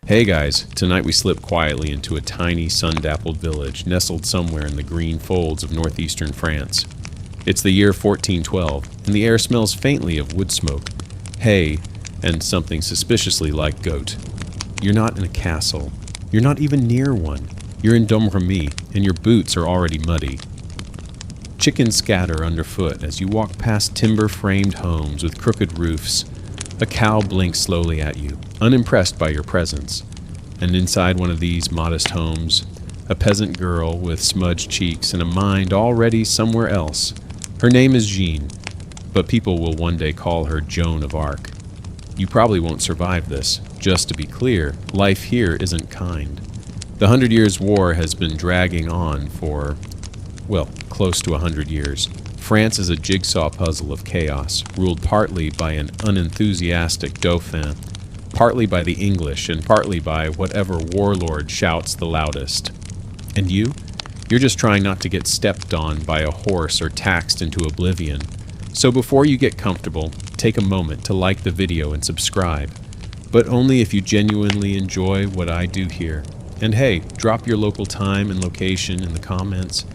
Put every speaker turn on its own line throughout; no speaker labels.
Hey guys, tonight we slip quietly into a tiny sun-dappled village nestled somewhere in the green folds of northeastern France. It's the year 1412, and the air smells faintly of wood smoke, hay, and something suspiciously like goat. You're not in a castle. You're not even near one. You're in Domrémy, and your boots are already muddy. Chickens scatter underfoot as you walk past timber-framed homes with crooked roofs. A cow blinks slowly at you, unimpressed by your presence. And inside one of these modest homes, a peasant girl with smudged cheeks and a mind already somewhere else. Her name is Jean, but people will one day call her Joan of Arc. You probably won't survive this. Just to be clear, life here isn't kind. The 100 Years' War has been dragging on for, well, close to 100 years. France is a jigsaw puzzle of chaos, ruled partly by an unenthusiastic dauphin, partly by the English, and partly by whatever warlord shouts the loudest. And you? You're just trying not to get stepped on by a horse or taxed into oblivion. So before you get comfortable, take a moment to like the video and subscribe. But only if you genuinely enjoy what I do here. And hey, drop your local time and location in the comments.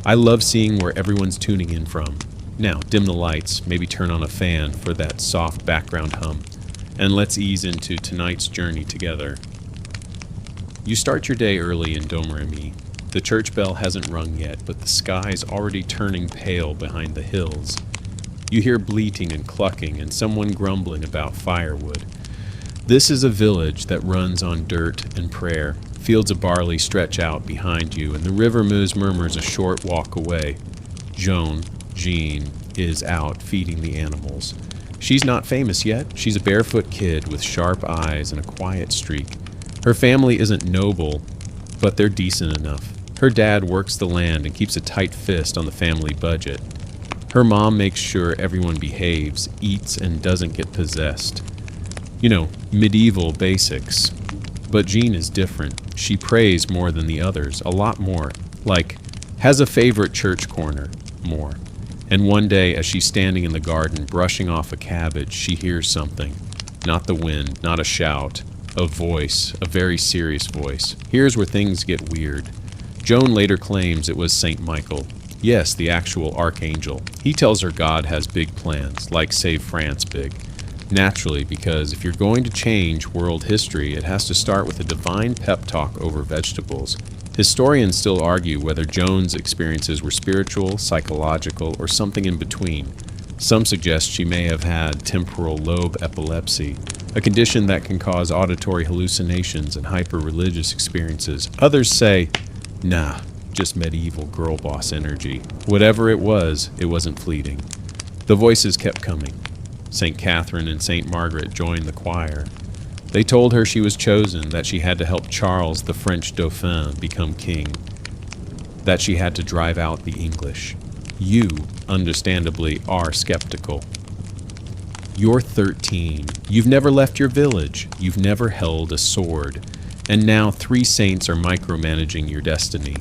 I love seeing where everyone's tuning in from. Now, dim the lights, maybe turn on a fan for that soft background hum, and let's ease into tonight's journey together. You start your day early in Domrémy. The church bell hasn't rung yet, but the sky's already turning pale behind the hills. You hear bleating and clucking and someone grumbling about firewood. This is a village that runs on dirt and prayer. Fields of barley stretch out behind you, and the river Meuse murmurs a short walk away. Jean, is out feeding the animals. She's not famous yet. She's a barefoot kid with sharp eyes and a quiet streak. Her family isn't noble, but they're decent enough. Her dad works the land and keeps a tight fist on the family budget. Her mom makes sure everyone behaves, eats, and doesn't get possessed. You know, medieval basics. But Jean is different. She prays more than the others, a lot more. Like, has a favorite church corner, more. And one day, as she's standing in the garden brushing off a cabbage, she hears something. Not the wind, not a shout. A voice, a very serious voice. Here's where things get weird. Joan later claims it was Saint Michael. Yes, the actual archangel. He tells her God has big plans, like save France big. Naturally, because if you're going to change world history, it has to start with a divine pep talk over vegetables. Historians still argue whether Joan's experiences were spiritual, psychological, or something in between. Some suggest she may have had temporal lobe epilepsy, a condition that can cause auditory hallucinations and hyper-religious experiences. Others say, nah, just medieval girl boss energy. Whatever it wasn't fleeting. The voices kept coming. St. Catherine and St. Margaret joined the choir. They told her she was chosen, that she had to help Charles, the French Dauphin, become king, that she had to drive out the English. You, understandably, are skeptical. You're 13. You've never left your village. You've never held a sword. And now 3 saints are micromanaging your destiny.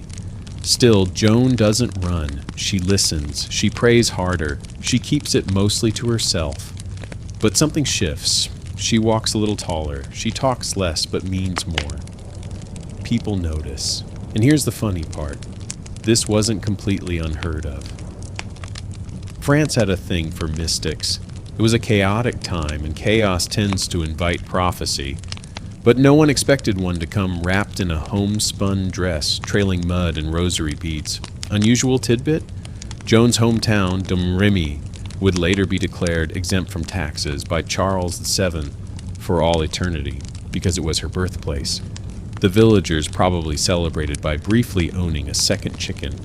Still, Joan doesn't run. She listens. She prays harder. She keeps it mostly to herself. But something shifts. She walks a little taller. She talks less, but means more. People notice. And here's the funny part. This wasn't completely unheard of. France had a thing for mystics. It was a chaotic time, and chaos tends to invite prophecy. But no one expected one to come wrapped in a homespun dress, trailing mud and rosary beads. Unusual tidbit? Joan's hometown, Domrémy, would later be declared exempt from taxes by Charles VII for all eternity, because it was her birthplace. The villagers probably celebrated by briefly owning a second chicken.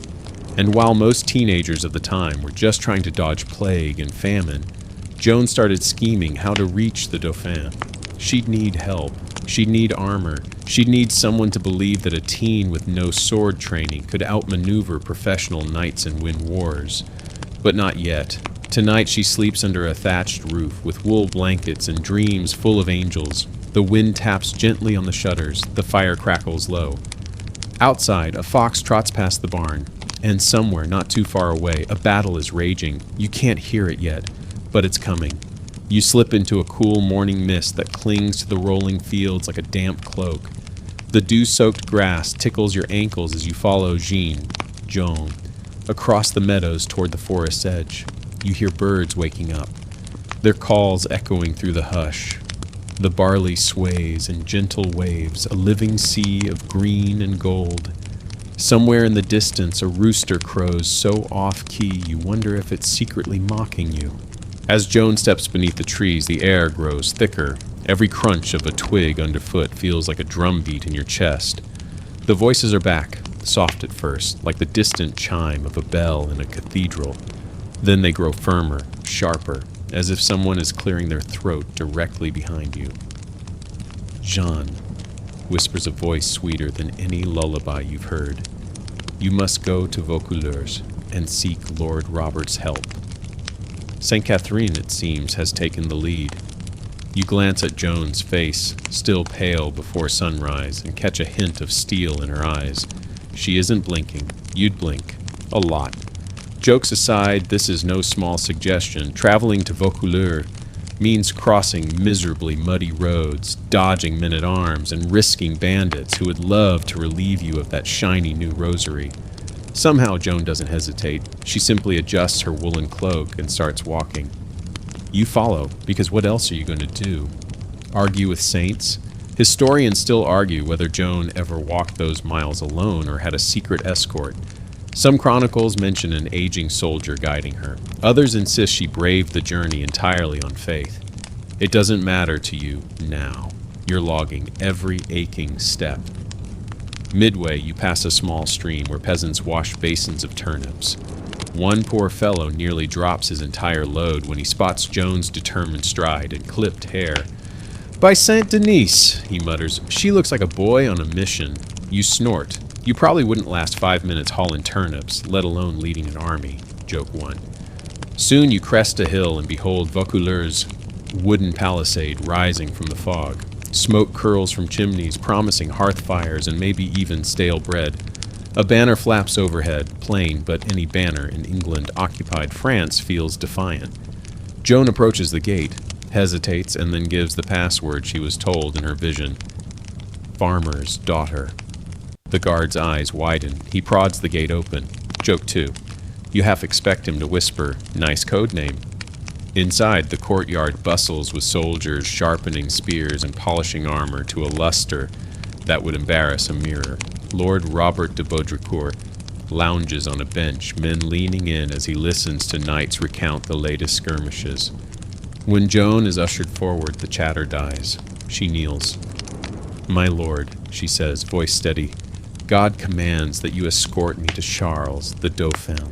And while most teenagers of the time were just trying to dodge plague and famine, Joan started scheming how to reach the Dauphin. She'd need help. She'd need armor. She'd need someone to believe that a teen with no sword training could outmaneuver professional knights and win wars. But not yet. Tonight she sleeps under a thatched roof with wool blankets and dreams full of angels. The wind taps gently on the shutters. The fire crackles low. Outside, a fox trots past the barn. And somewhere, not too far away, a battle is raging. You can't hear it yet, but it's coming. You slip into a cool morning mist that clings to the rolling fields like a damp cloak. The dew-soaked grass tickles your ankles as you follow Joan, across the meadows toward the forest's edge. You hear birds waking up, their calls echoing through the hush. The barley sways in gentle waves, a living sea of green and gold. Somewhere in the distance, a rooster crows so off-key you wonder if it's secretly mocking you. As Joan steps beneath the trees, the air grows thicker. Every crunch of a twig underfoot feels like a drumbeat in your chest. The voices are back, soft at first, like the distant chime of a bell in a cathedral. Then they grow firmer, sharper, as if someone is clearing their throat directly behind you. Jean, whispers a voice sweeter than any lullaby you've heard. You must go to Vaucouleurs and seek Lord Robert's help. St. Catherine, it seems, has taken the lead. You glance at Joan's face, still pale before sunrise, and catch a hint of steel in her eyes. She isn't blinking. You'd blink. A lot. Jokes aside, this is no small suggestion. Traveling to Vaucouleurs means crossing miserably muddy roads, dodging men-at-arms, and risking bandits who would love to relieve you of that shiny new rosary. Somehow Joan doesn't hesitate. She simply adjusts her woolen cloak and starts walking. You follow, because what else are you going to do? Argue with saints? Historians still argue whether Joan ever walked those miles alone or had a secret escort. Some chronicles mention an aging soldier guiding her. Others insist she braved the journey entirely on faith. It doesn't matter to you now. You're logging every aching step. Midway, you pass a small stream where peasants wash basins of turnips. One poor fellow nearly drops his entire load when he spots Joan's determined stride and clipped hair. "By Saint Denis," he mutters, "she looks like a boy on a mission." You snort. You probably wouldn't last 5 minutes hauling turnips, let alone leading an army. Joke 1. Soon you crest a hill and behold Vaucouleurs' wooden palisade rising from the fog. Smoke curls from chimneys, promising hearth fires and maybe even stale bread. A banner flaps overhead, plain, but any banner in England-occupied France feels defiant. Joan approaches the gate, hesitates, and then gives the password she was told in her vision. Farmer's daughter. The guard's eyes widen. He prods the gate open. Joke 2. You half expect him to whisper, "Nice code name." Inside, the courtyard bustles with soldiers sharpening spears and polishing armor to a luster that would embarrass a mirror. Lord Robert de Baudricourt lounges on a bench, men leaning in as he listens to knights recount the latest skirmishes. When Joan is ushered forward, the chatter dies. She kneels. "My lord," she says, voice steady, "God commands that you escort me to Charles, the Dauphin."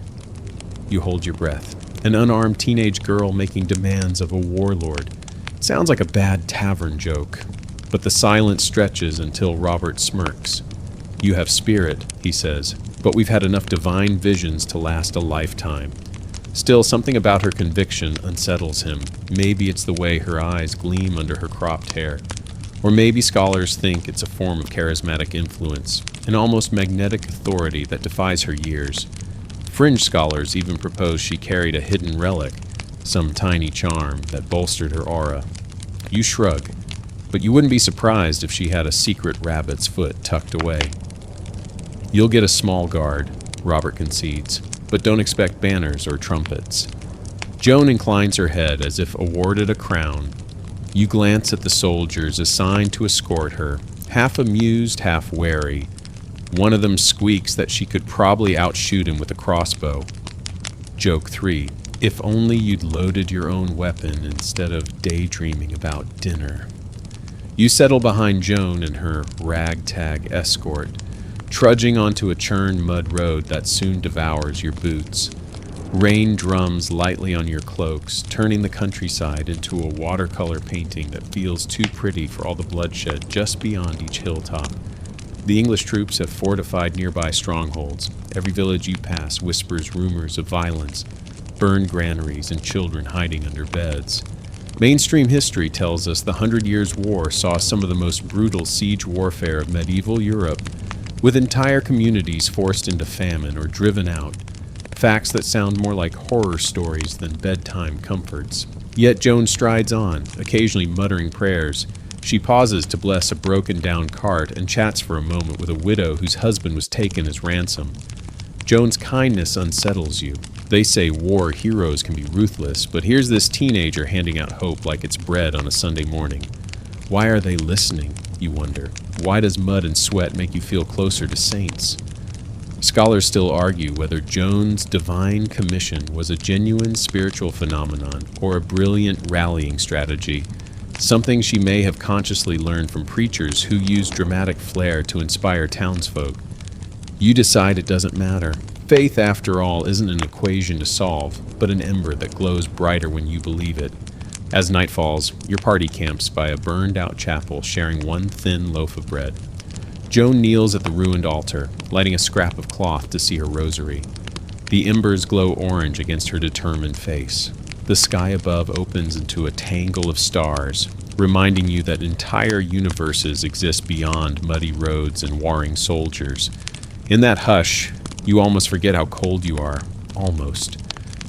You hold your breath. An unarmed teenage girl making demands of a warlord. Sounds like a bad tavern joke, but the silence stretches until Robert smirks. "You have spirit," he says, "but we've had enough divine visions to last a lifetime." Still, something about her conviction unsettles him. Maybe it's the way her eyes gleam under her cropped hair. Or maybe scholars think it's a form of charismatic influence, an almost magnetic authority that defies her years. Fringe scholars even propose she carried a hidden relic, some tiny charm that bolstered her aura. You shrug, but you wouldn't be surprised if she had a secret rabbit's foot tucked away. "You'll get a small guard," Robert concedes, "but don't expect banners or trumpets." Joan inclines her head as if awarded a crown. You glance at the soldiers assigned to escort her, half amused, half wary. One of them squeaks that she could probably outshoot him with a crossbow. Joke 3. If only you'd loaded your own weapon instead of daydreaming about dinner. You settle behind Joan and her ragtag escort, trudging onto a churned mud road that soon devours your boots. Rain drums lightly on your cloaks, turning the countryside into a watercolor painting that feels too pretty for all the bloodshed just beyond each hilltop. The English troops have fortified nearby strongholds. Every village you pass whispers rumors of violence, burned granaries, and children hiding under beds. Mainstream history tells us the 100 Years' War saw some of the most brutal siege warfare of medieval Europe, with entire communities forced into famine or driven out. Facts that sound more like horror stories than bedtime comforts. Yet Joan strides on, occasionally muttering prayers. She pauses to bless a broken-down cart and chats for a moment with a widow whose husband was taken as ransom. Joan's kindness unsettles you. They say war heroes can be ruthless, but here's this teenager handing out hope like it's bread on a Sunday morning. Why are they listening, you wonder? Why does mud and sweat make you feel closer to saints? Scholars still argue whether Joan's divine commission was a genuine spiritual phenomenon or a brilliant rallying strategy, something she may have consciously learned from preachers who used dramatic flair to inspire townsfolk. You decide it doesn't matter. Faith, after all, isn't an equation to solve, but an ember that glows brighter when you believe it. As night falls, your party camps by a burned-out chapel, sharing one thin loaf of bread. Joan kneels at the ruined altar, lighting a scrap of cloth to see her rosary. The embers glow orange against her determined face. The sky above opens into a tangle of stars, reminding you that entire universes exist beyond muddy roads and warring soldiers. In that hush, you almost forget how cold you are. Almost.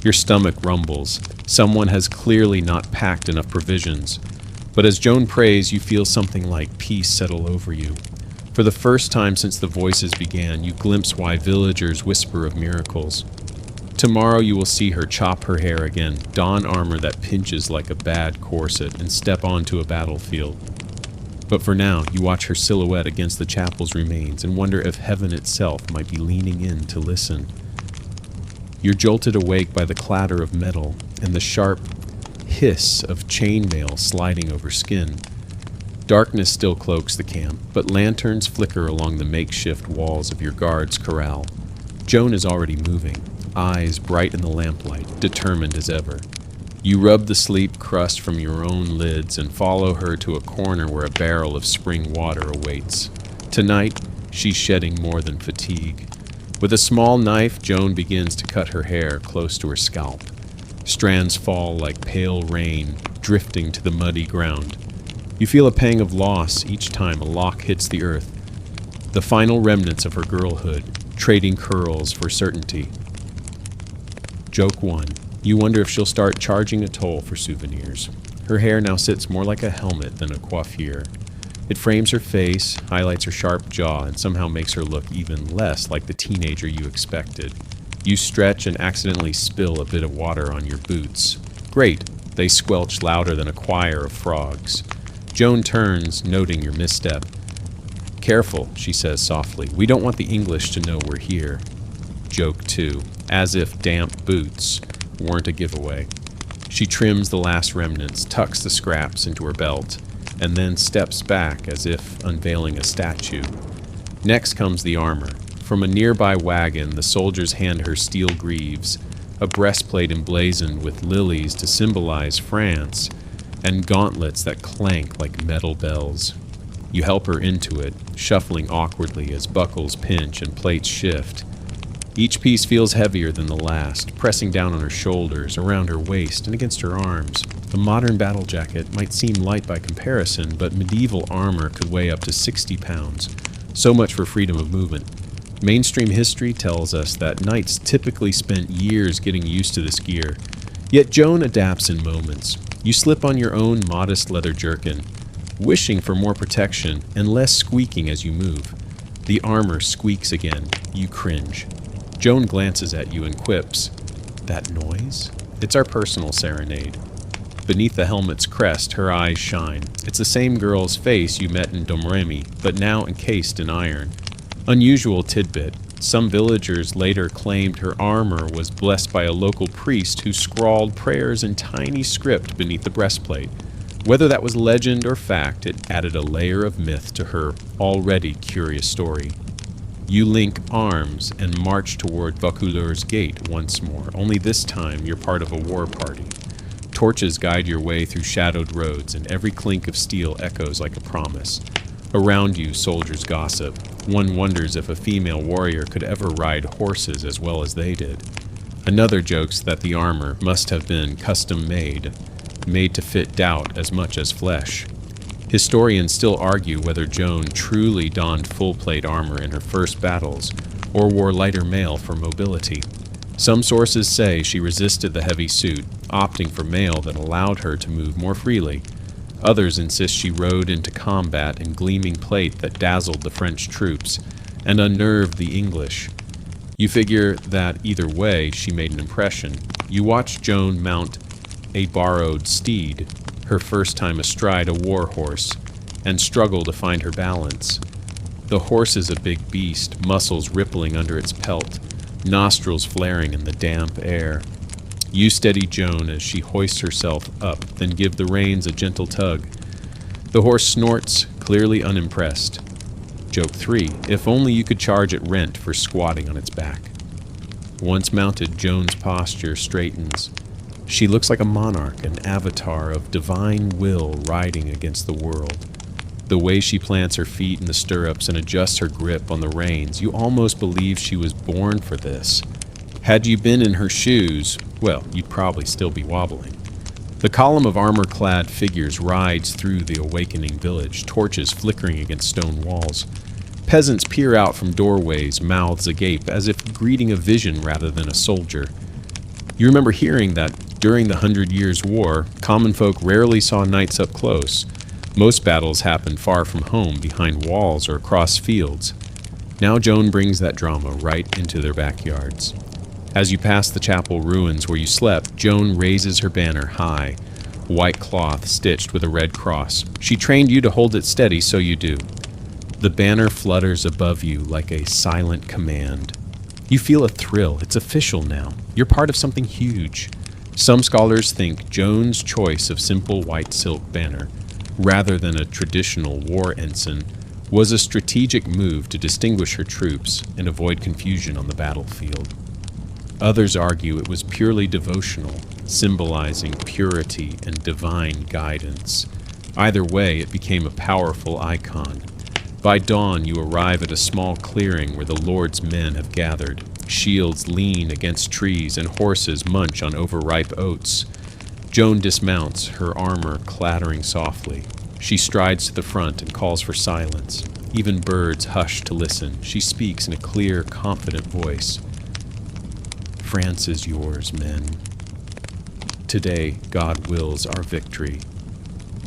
Your stomach rumbles. Someone has clearly not packed enough provisions. But as Joan prays, you feel something like peace settle over you. For the first time since the voices began, you glimpse why villagers whisper of miracles. Tomorrow you will see her chop her hair again, don armor that pinches like a bad corset, and step onto a battlefield. But for now, you watch her silhouette against the chapel's remains and wonder if heaven itself might be leaning in to listen. You're jolted awake by the clatter of metal and the sharp hiss of chainmail sliding over skin. Darkness still cloaks the camp, but lanterns flicker along the makeshift walls of your guard's corral. Joan is already moving, eyes bright in the lamplight, determined as ever. You rub the sleep crust from your own lids and follow her to a corner where a barrel of spring water awaits. Tonight, she's shedding more than fatigue. With a small knife, Joan begins to cut her hair close to her scalp. Strands fall like pale rain, drifting to the muddy ground. You feel a pang of loss each time a lock hits the earth. The final remnants of her girlhood, trading curls for certainty. Joke 1. You wonder if she'll start charging a toll for souvenirs. Her hair now sits more like a helmet than a coiffure. It frames her face, highlights her sharp jaw, and somehow makes her look even less like the teenager you expected. You stretch and accidentally spill a bit of water on your boots. Great, they squelch louder than a choir of frogs. Joan turns, noting your misstep. Careful, she says softly. We don't want the English to know we're here. Joke 2. As if damp boots weren't a giveaway. She trims the last remnants, tucks the scraps into her belt, and then steps back as if unveiling a statue. Next comes the armor. From a nearby wagon, the soldiers hand her steel greaves, a breastplate emblazoned with lilies to symbolize France, and gauntlets that clank like metal bells. You help her into it, shuffling awkwardly as buckles pinch and plates shift. Each piece feels heavier than the last, pressing down on her shoulders, around her waist, and against her arms. A modern battle jacket might seem light by comparison, but medieval armor could weigh up to 60 pounds. So much for freedom of movement. Mainstream history tells us that knights typically spent years getting used to this gear. Yet Joan adapts in moments. You slip on your own modest leather jerkin, wishing for more protection and less squeaking as you move. The armor squeaks again. You cringe. Joan glances at you and quips, "That noise? It's our personal serenade." Beneath the helmet's crest, her eyes shine. It's the same girl's face you met in Domrémy, but now encased in iron. Unusual tidbit. Some villagers later claimed her armor was blessed by a local priest who scrawled prayers in tiny script beneath the breastplate. Whether that was legend or fact, it added a layer of myth to her already curious story. You link arms and march toward Vaucouleurs Gate once more, only this time you're part of a war party. Torches guide your way through shadowed roads, and every clink of steel echoes like a promise. Around you, soldiers gossip. One wonders if a female warrior could ever ride horses as well as they did. Another jokes that the armor must have been custom-made, made to fit doubt as much as flesh. Historians still argue whether Joan truly donned full-plate armor in her first battles, or wore lighter mail for mobility. Some sources say she resisted the heavy suit, opting for mail that allowed her to move more freely. Others insist she rode into combat in gleaming plate that dazzled the French troops and unnerved the English. You figure that either way she made an impression. You watch Joan mount a borrowed steed, her first time astride a war horse, and struggle to find her balance. The horse is a big beast, muscles rippling under its pelt, nostrils flaring in the damp air. You steady Joan as she hoists herself up, then give the reins a gentle tug. The horse snorts, clearly unimpressed. Joke 3. If only you could charge at rent for squatting on its back. Once mounted, Joan's posture straightens. She looks like a monarch, an avatar of divine will riding against the world. The way she plants her feet in the stirrups and adjusts her grip on the reins, you almost believe she was born for this. Had you been in her shoes, well, you'd probably still be wobbling. The column of armor-clad figures rides through the awakening village, torches flickering against stone walls. Peasants peer out from doorways, mouths agape, as if greeting a vision rather than a soldier. You remember hearing that during the 100 Years' War, common folk rarely saw knights up close. Most battles happened far from home, behind walls or across fields. Now Joan brings that drama right into their backyards. As you pass the chapel ruins where you slept, Joan raises her banner high, white cloth stitched with a red cross. She trained you to hold it steady, so you do. The banner flutters above you like a silent command. You feel a thrill. It's official now. You're part of something huge. Some scholars think Joan's choice of simple white silk banner, rather than a traditional war ensign, was a strategic move to distinguish her troops and avoid confusion on the battlefield. Others argue it was purely devotional, symbolizing purity and divine guidance. Either way, it became a powerful icon. By dawn, you arrive at a small clearing where the Lord's men have gathered. Shields lean against trees and horses munch on overripe oats. Joan dismounts, her armor clattering softly. She strides to the front and calls for silence. Even birds hush to listen. She speaks in a clear, confident voice. France is yours, men. Today, God wills our victory.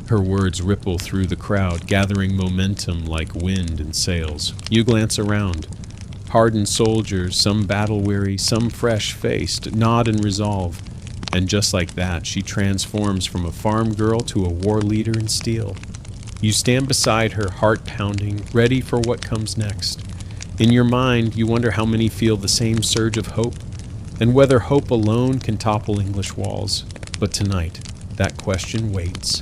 Her words ripple through the crowd, gathering momentum like wind in sails. You glance around. Hardened soldiers, some battle-weary, some fresh-faced, nod in resolve. And just like that, she transforms from a farm girl to a war leader in steel. You stand beside her, heart pounding, ready for what comes next. In your mind, you wonder how many feel the same surge of hope, and whether hope alone can topple English walls. But tonight, that question waits.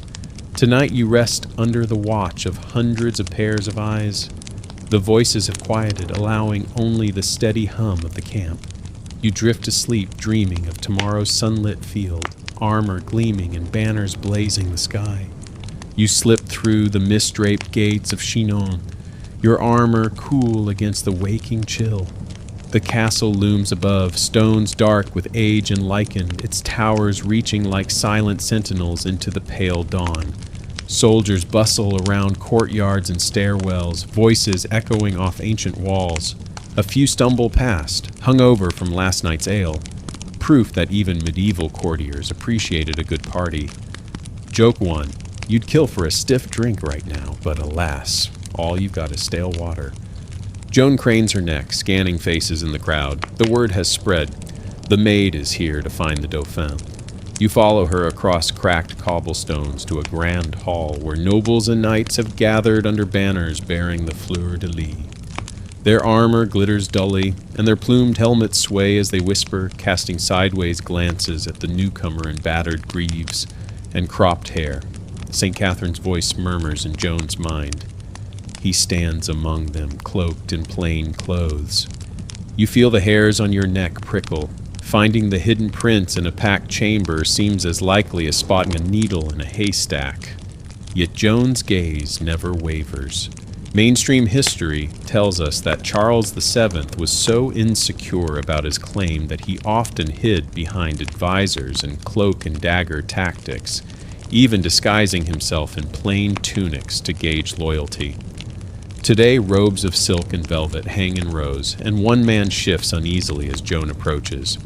Tonight you rest under the watch of hundreds of pairs of eyes. The voices have quieted, allowing only the steady hum of the camp. You drift to sleep, dreaming of tomorrow's sunlit field, armor gleaming and banners blazing the sky. You slip through the mist-draped gates of Chinon, your armor cool against the waking chill. The castle looms above, stones dark with age and lichen, its towers reaching like silent sentinels into the pale dawn. Soldiers bustle around courtyards and stairwells, voices echoing off ancient walls. A few stumble past, hungover from last night's ale, proof that even medieval courtiers appreciated a good party. Joke 1. You'd kill for a stiff drink right now, but alas, all you've got is stale water. Joan cranes her neck, scanning faces in the crowd. The word has spread. The maid is here to find the Dauphin. You follow her across cracked cobblestones to a grand hall where nobles and knights have gathered under banners bearing the fleur-de-lis. Their armor glitters dully, and their plumed helmets sway as they whisper, casting sideways glances at the newcomer in battered greaves and cropped hair. St. Catherine's voice murmurs in Joan's mind. He stands among them, cloaked in plain clothes. You feel the hairs on your neck prickle. Finding the hidden prince in a packed chamber seems as likely as spotting a needle in a haystack. Yet Joan's gaze never wavers. Mainstream history tells us that Charles VII was so insecure about his claim that he often hid behind advisors and cloak and dagger tactics, even disguising himself in plain tunics to gauge loyalty. Today, robes of silk and velvet hang in rows, and one man shifts uneasily as Joan approaches.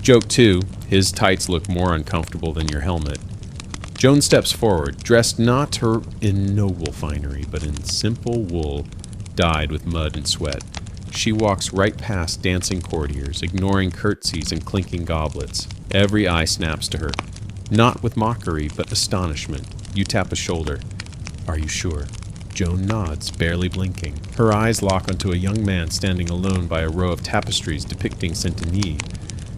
Joke 2, his tights look more uncomfortable than your helmet. Joan steps forward, dressed not in noble finery, but in simple wool dyed with mud and sweat. She walks right past dancing courtiers, ignoring curtsies and clinking goblets. Every eye snaps to her, not with mockery, but astonishment. You tap a shoulder. Are you sure? Joan nods, barely blinking. Her eyes lock onto a young man standing alone by a row of tapestries depicting Saint-Denis.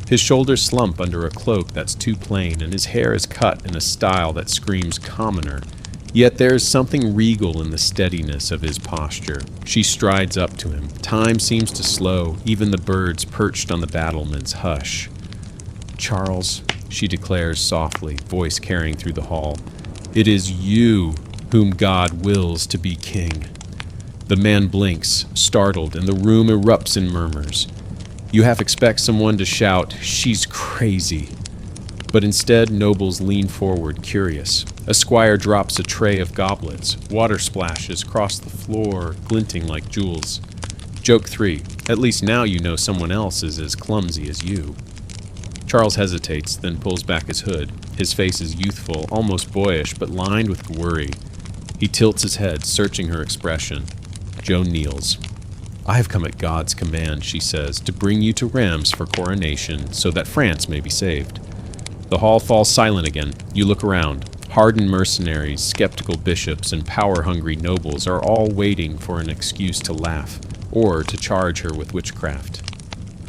His shoulders slump under a cloak that's too plain, and his hair is cut in a style that screams commoner. Yet there is something regal in the steadiness of his posture. She strides up to him. Time seems to slow. Even the birds perched on the battlements hush. Charles, she declares softly, voice carrying through the hall, it is you whom God wills to be king. The man blinks, startled, and the room erupts in murmurs. You half expect someone to shout, she's crazy. But instead, nobles lean forward, curious. A squire drops a tray of goblets. Water splashes across the floor, glinting like jewels. Joke 3. At least now you know someone else is as clumsy as you. Charles hesitates, then pulls back his hood. His face is youthful, almost boyish, but lined with worry. He tilts his head, searching her expression. Joan kneels. I have come at God's command, she says, to bring you to Reims for coronation, so that France may be saved. The hall falls silent again. You look around. Hardened mercenaries, skeptical bishops, and power-hungry nobles are all waiting for an excuse to laugh, or to charge her with witchcraft.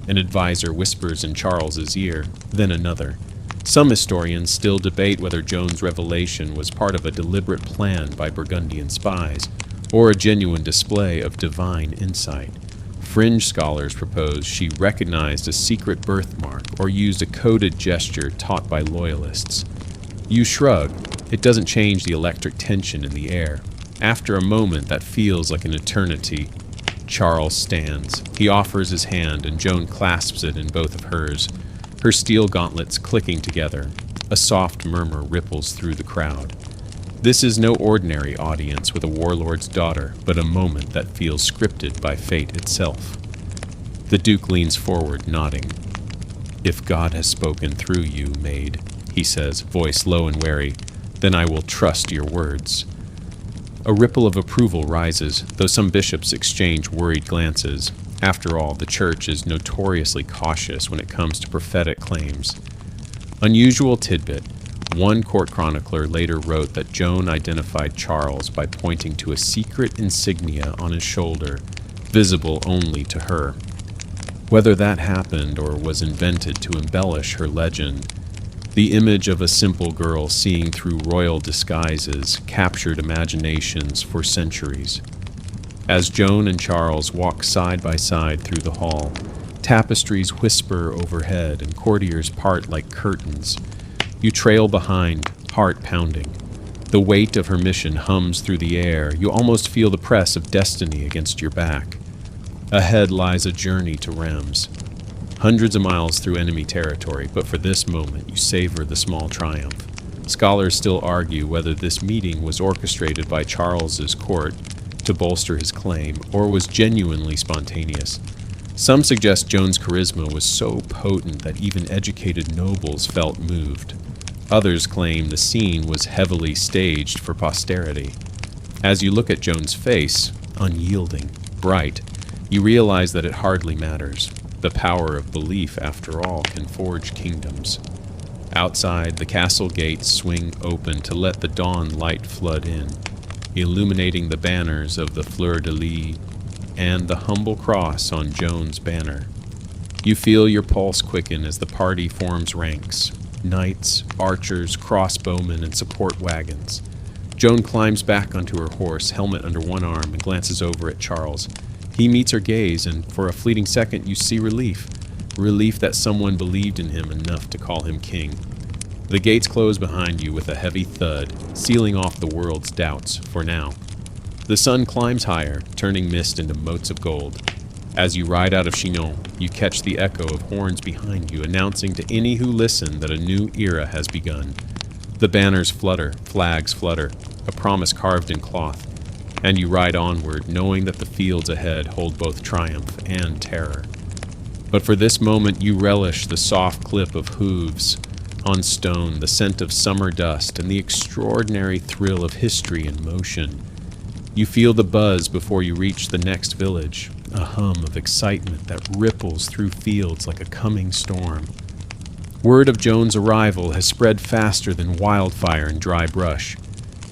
An advisor whispers in Charles's ear, then another. Some historians still debate whether Joan's revelation was part of a deliberate plan by Burgundian spies, or a genuine display of divine insight. Fringe scholars propose she recognized a secret birthmark or used a coded gesture taught by loyalists. You shrug. It doesn't change the electric tension in the air. After a moment that feels like an eternity, Charles stands. He offers his hand, and Joan clasps it in both of hers, her steel gauntlets clicking together. A soft murmur ripples through the crowd. This is no ordinary audience with a warlord's daughter, but a moment that feels scripted by fate itself. The Duke leans forward, nodding. If God has spoken through you, maid, he says, voice low and wary, then I will trust your words. A ripple of approval rises, though some bishops exchange worried glances. After all, the church is notoriously cautious when it comes to prophetic claims. Unusual tidbit. One court chronicler later wrote that Joan identified Charles by pointing to a secret insignia on his shoulder, visible only to her. Whether that happened or was invented to embellish her legend, the image of a simple girl seeing through royal disguises captured imaginations for centuries. As Joan and Charles walk side by side through the hall, tapestries whisper overhead and courtiers part like curtains. You trail behind, heart pounding. The weight of her mission hums through the air. You almost feel the press of destiny against your back. Ahead lies a journey to Reims. Hundreds of miles through enemy territory, but for this moment you savor the small triumph. Scholars still argue whether this meeting was orchestrated by Charles's court to bolster his claim, or was genuinely spontaneous. Some suggest Joan's charisma was so potent that even educated nobles felt moved. Others claim the scene was heavily staged for posterity. As you look at Joan's face, unyielding, bright, you realize that it hardly matters. The power of belief, after all, can forge kingdoms. Outside, the castle gates swing open to let the dawn light flood in, illuminating the banners of the fleur-de-lis and the humble cross on Joan's banner. You feel your pulse quicken as the party forms ranks. Knights, archers, crossbowmen, and support wagons. Joan climbs back onto her horse, helmet under one arm, and glances over at Charles. He meets her gaze, and for a fleeting second you see relief. Relief that someone believed in him enough to call him king. The gates close behind you with a heavy thud, sealing off the world's doubts, for now. The sun climbs higher, turning mist into motes of gold. As you ride out of Chinon, you catch the echo of horns behind you, announcing to any who listen that a new era has begun. The banners flutter, flags flutter, a promise carved in cloth, and you ride onward, knowing that the fields ahead hold both triumph and terror. But for this moment you relish the soft clip of hooves, on stone, the scent of summer dust, and the extraordinary thrill of history in motion. You feel the buzz before you reach the next village, a hum of excitement that ripples through fields like a coming storm. Word of Joan's arrival has spread faster than wildfire in dry brush.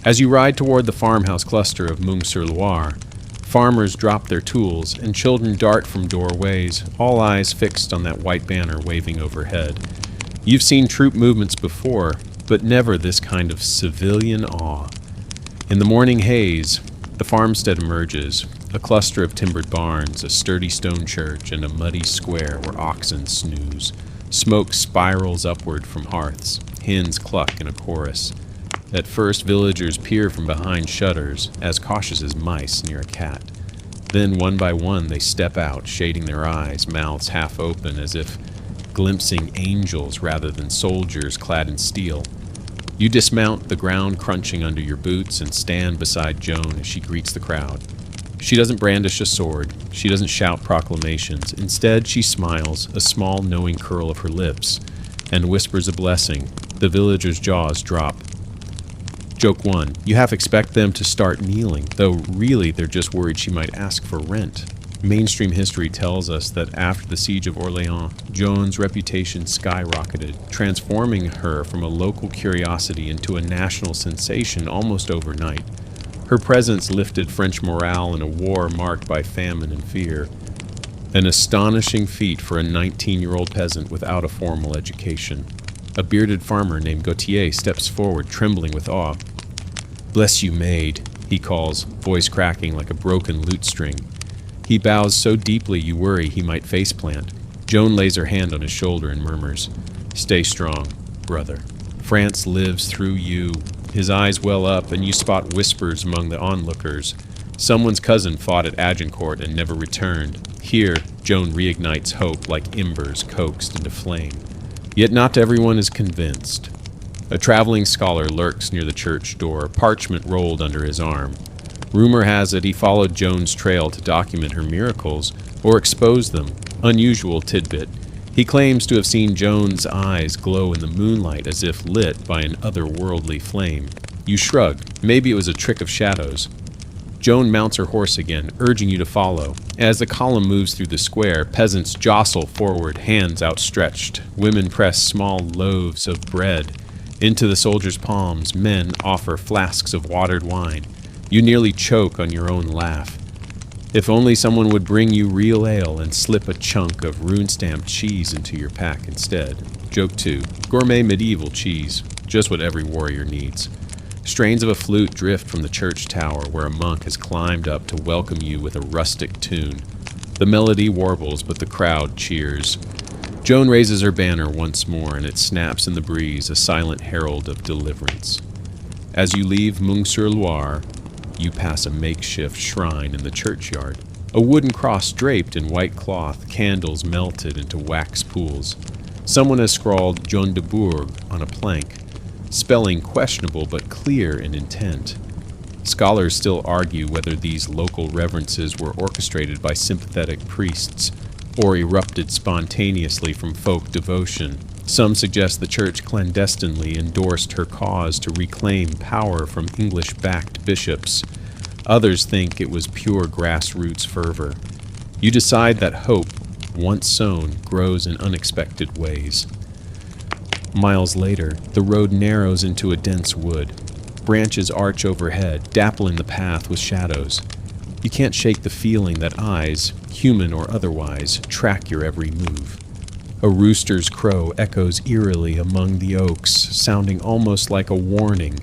As you ride toward the farmhouse cluster of Meung-sur-Loire, farmers drop their tools and children dart from doorways, all eyes fixed on that white banner waving overhead. You've seen troop movements before, but never this kind of civilian awe. In the morning haze, the farmstead emerges, a cluster of timbered barns, a sturdy stone church, and a muddy square where oxen snooze. Smoke spirals upward from hearths. Hens cluck in a chorus. At first, villagers peer from behind shutters, as cautious as mice near a cat. Then, one by one, they step out, shading their eyes, mouths half open, as if glimpsing angels rather than soldiers clad in steel. You dismount, the ground crunching under your boots, and stand beside Joan as she greets the crowd. She doesn't brandish a sword. She doesn't shout proclamations. Instead, she smiles, a small, knowing curl of her lips, and whispers a blessing. The villagers' jaws drop. Joke 1. You half expect them to start kneeling, though really they're just worried she might ask for rent. Mainstream history tells us that after the siege of Orléans, Joan's reputation skyrocketed, transforming her from a local curiosity into a national sensation almost overnight. Her presence lifted French morale in a war marked by famine and fear. An astonishing feat for a 19-year-old peasant without a formal education. A bearded farmer named Gautier steps forward, trembling with awe. "Bless you, maid," he calls, voice cracking like a broken lute string. He bows so deeply you worry he might faceplant. Joan lays her hand on his shoulder and murmurs, "Stay strong, brother. France lives through you." His eyes well up, and you spot whispers among the onlookers. Someone's cousin fought at Agincourt and never returned. Here, Joan reignites hope like embers coaxed into flame. Yet not everyone is convinced. A traveling scholar lurks near the church door, parchment rolled under his arm. Rumor has it he followed Joan's trail to document her miracles or expose them. Unusual tidbit. He claims to have seen Joan's eyes glow in the moonlight as if lit by an otherworldly flame. You shrug. Maybe it was a trick of shadows. Joan mounts her horse again, urging you to follow. As the column moves through the square, peasants jostle forward, hands outstretched. Women press small loaves of bread into the soldiers' palms. Men offer flasks of watered wine. You nearly choke on your own laugh. If only someone would bring you real ale and slip a chunk of rune-stamped cheese into your pack instead. Joke 2. Gourmet medieval cheese. Just what every warrior needs. Strains of a flute drift from the church tower where a monk has climbed up to welcome you with a rustic tune. The melody warbles, but the crowd cheers. Joan raises her banner once more, and it snaps in the breeze, a silent herald of deliverance. As you leave Meung-sur-Loire, you pass a makeshift shrine in the churchyard. A wooden cross draped in white cloth, candles melted into wax pools. Someone has scrawled Joan de Bourg on a plank, spelling questionable but clear in intent. Scholars still argue whether these local reverences were orchestrated by sympathetic priests or erupted spontaneously from folk devotion. Some suggest the church clandestinely endorsed her cause to reclaim power from English-backed bishops. Others think it was pure grassroots fervor. You decide that hope, once sown, grows in unexpected ways. Miles later, the road narrows into a dense wood. Branches arch overhead, dappling the path with shadows. You can't shake the feeling that eyes, human or otherwise, track your every move. A rooster's crow echoes eerily among the oaks, sounding almost like a warning.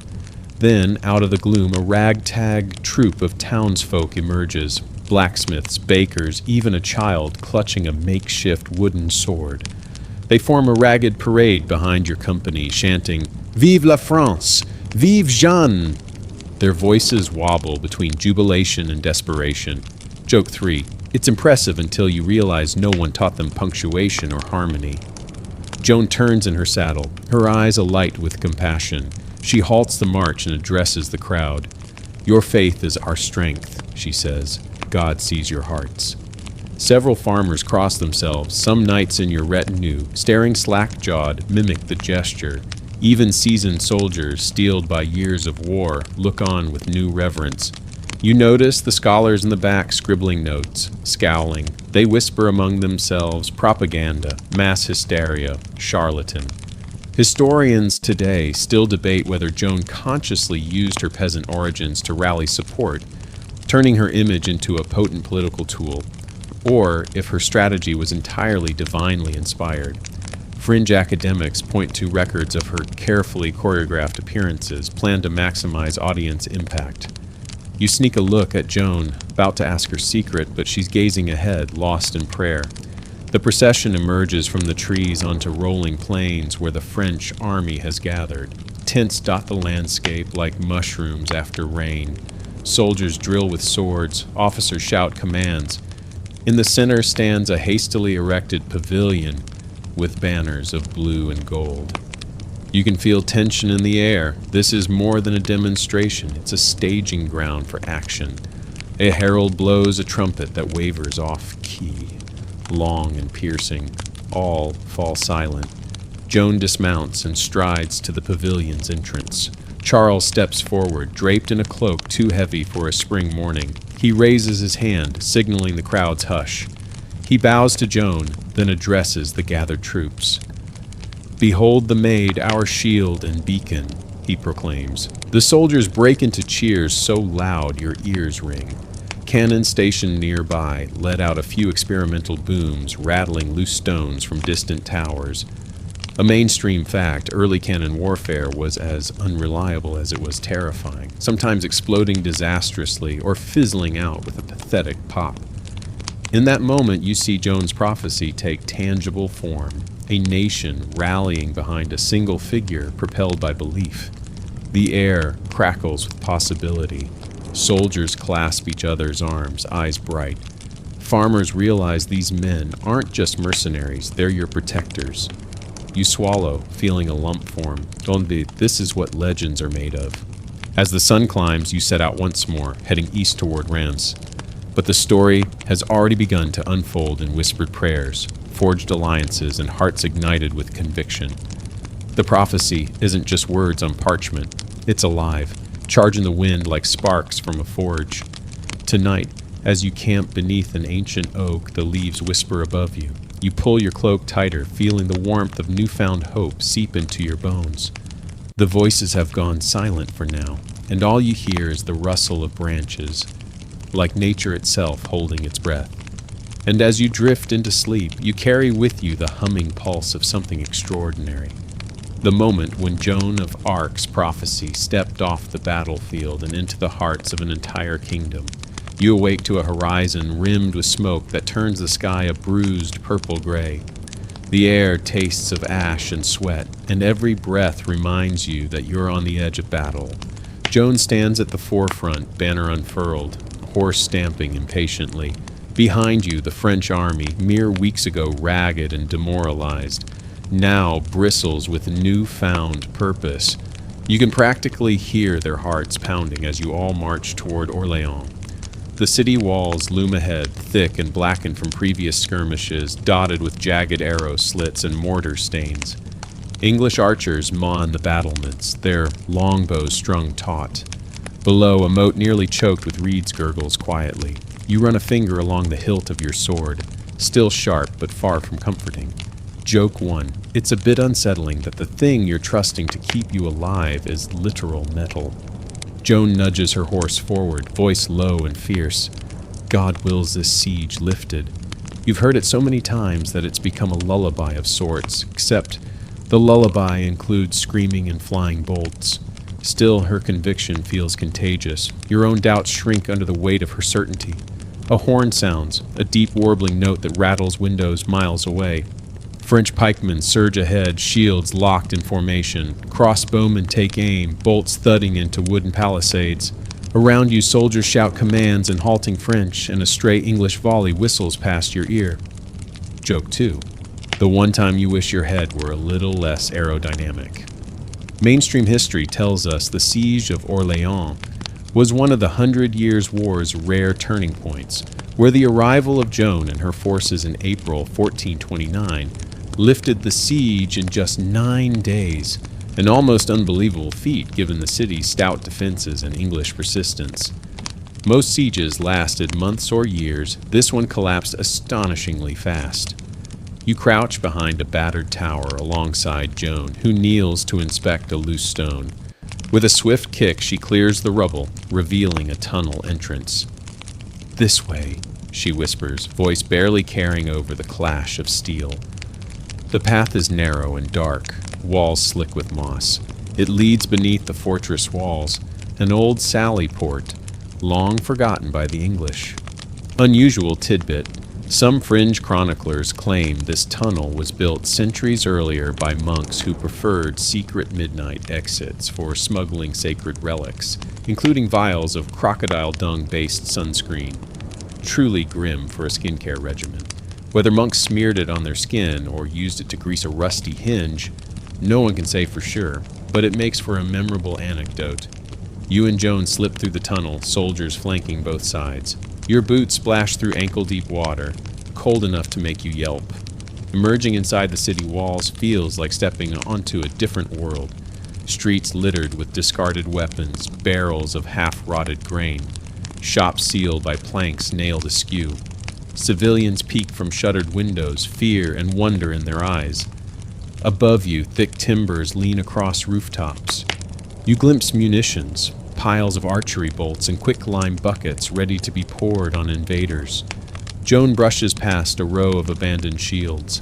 Then, out of the gloom, a ragtag troop of townsfolk emerges. Blacksmiths, bakers, even a child clutching a makeshift wooden sword. They form a ragged parade behind your company, chanting, "Vive la France! Vive Jeanne!" Their voices wobble between jubilation and desperation. Joke 3. It's impressive until you realize no one taught them punctuation or harmony. Joan turns in her saddle, her eyes alight with compassion. She halts the march and addresses the crowd. "Your faith is our strength," she says. "God sees your hearts." Several farmers cross themselves, some knights in your retinue, staring slack-jawed, mimic the gesture. Even seasoned soldiers, steeled by years of war, look on with new reverence. You notice the scholars in the back scribbling notes, scowling. They whisper among themselves, propaganda, mass hysteria, charlatan. Historians today still debate whether Joan consciously used her peasant origins to rally support, turning her image into a potent political tool, or if her strategy was entirely divinely inspired. Fringe academics point to records of her carefully choreographed appearances planned to maximize audience impact. You sneak a look at Joan, about to ask her secret, but she's gazing ahead, lost in prayer. The procession emerges from the trees onto rolling plains where the French army has gathered. Tents dot the landscape like mushrooms after rain. Soldiers drill with swords, officers shout commands. In the center stands a hastily erected pavilion with banners of blue and gold. You can feel tension in the air. This is more than a demonstration. It's a staging ground for action. A herald blows a trumpet that wavers off key. Long and piercing, all fall silent. Joan dismounts and strides to the pavilion's entrance. Charles steps forward, draped in a cloak too heavy for a spring morning. He raises his hand, signaling the crowd's hush. He bows to Joan, then addresses the gathered troops. "Behold the maid, our shield and beacon," he proclaims. The soldiers break into cheers so loud your ears ring. Cannon stationed nearby let out a few experimental booms, rattling loose stones from distant towers. A mainstream fact, early cannon warfare was as unreliable as it was terrifying, sometimes exploding disastrously or fizzling out with a pathetic pop. In that moment, you see Joan's prophecy take tangible form, a nation rallying behind a single figure propelled by belief. The air crackles with possibility. Soldiers clasp each other's arms, eyes bright. Farmers realize these men aren't just mercenaries, they're your protectors. You swallow, feeling a lump form. Donde, this is what legends are made of. As the sun climbs, you set out once more, heading east toward Reims. But the story has already begun to unfold in whispered prayers, forged alliances, and hearts ignited with conviction. The prophecy isn't just words on parchment, it's alive, charging the wind like sparks from a forge. Tonight, as you camp beneath an ancient oak, the leaves whisper above you. You pull your cloak tighter, feeling the warmth of newfound hope seep into your bones. The voices have gone silent for now, and all you hear is the rustle of branches, like nature itself holding its breath. And as you drift into sleep, you carry with you the humming pulse of something extraordinary. The moment when Joan of Arc's prophecy stepped off the battlefield and into the hearts of an entire kingdom. You awake to a horizon rimmed with smoke that turns the sky a bruised purple-gray. The air tastes of ash and sweat, and every breath reminds you that you're on the edge of battle. Joan stands at the forefront, banner unfurled, horse stamping impatiently. Behind you, the French army, mere weeks ago ragged and demoralized, now bristles with newfound purpose. You can practically hear their hearts pounding as you all march toward Orléans. The city walls loom ahead, thick and blackened from previous skirmishes, dotted with jagged arrow slits and mortar stains. English archers mon the battlements, their longbows strung taut. Below, a moat nearly choked with reeds gurgles quietly. You run a finger along the hilt of your sword, still sharp but far from comforting. Joke 1. It's a bit unsettling that the thing you're trusting to keep you alive is literal metal. Joan nudges her horse forward, voice low and fierce. God wills this siege lifted. You've heard it so many times that it's become a lullaby of sorts, except the lullaby includes screaming and flying bolts. Still, her conviction feels contagious. Your own doubts shrink under the weight of her certainty. A horn sounds, a deep warbling note that rattles windows miles away. French pikemen surge ahead, shields locked in formation. Crossbowmen take aim, bolts thudding into wooden palisades. Around you, soldiers shout commands in halting French, and a stray English volley whistles past your ear. Joke 2. The one time you wish your head were a little less aerodynamic. Mainstream history tells us the siege of Orléans was one of the 100 Years' War's rare turning points, where the arrival of Joan and her forces in April 1429 lifted the siege in just 9 days, an almost unbelievable feat given the city's stout defenses and English persistence. Most sieges lasted months or years. This one collapsed astonishingly fast. You crouch behind a battered tower alongside Joan, who kneels to inspect a loose stone. With a swift kick, she clears the rubble, revealing a tunnel entrance. "This way," she whispers, voice barely carrying over the clash of steel. The path is narrow and dark, walls slick with moss. It leads beneath the fortress walls, an old sally port, long forgotten by the English. Unusual tidbit. Some fringe chroniclers claim this tunnel was built centuries earlier by monks who preferred secret midnight exits for smuggling sacred relics, including vials of crocodile dung-based sunscreen. Truly grim for a skincare regimen. Whether monks smeared it on their skin or used it to grease a rusty hinge, no one can say for sure, but it makes for a memorable anecdote. You and Joan slip through the tunnel, soldiers flanking both sides. Your boots splash through ankle-deep water, cold enough to make you yelp. Emerging inside the city walls feels like stepping onto a different world. Streets littered with discarded weapons, barrels of half-rotted grain, shops sealed by planks nailed askew. Civilians peek from shuttered windows, fear and wonder in their eyes. Above you, thick timbers lean across rooftops. You glimpse munitions, piles of archery bolts and quicklime buckets ready to be poured on invaders. Joan brushes past a row of abandoned shields,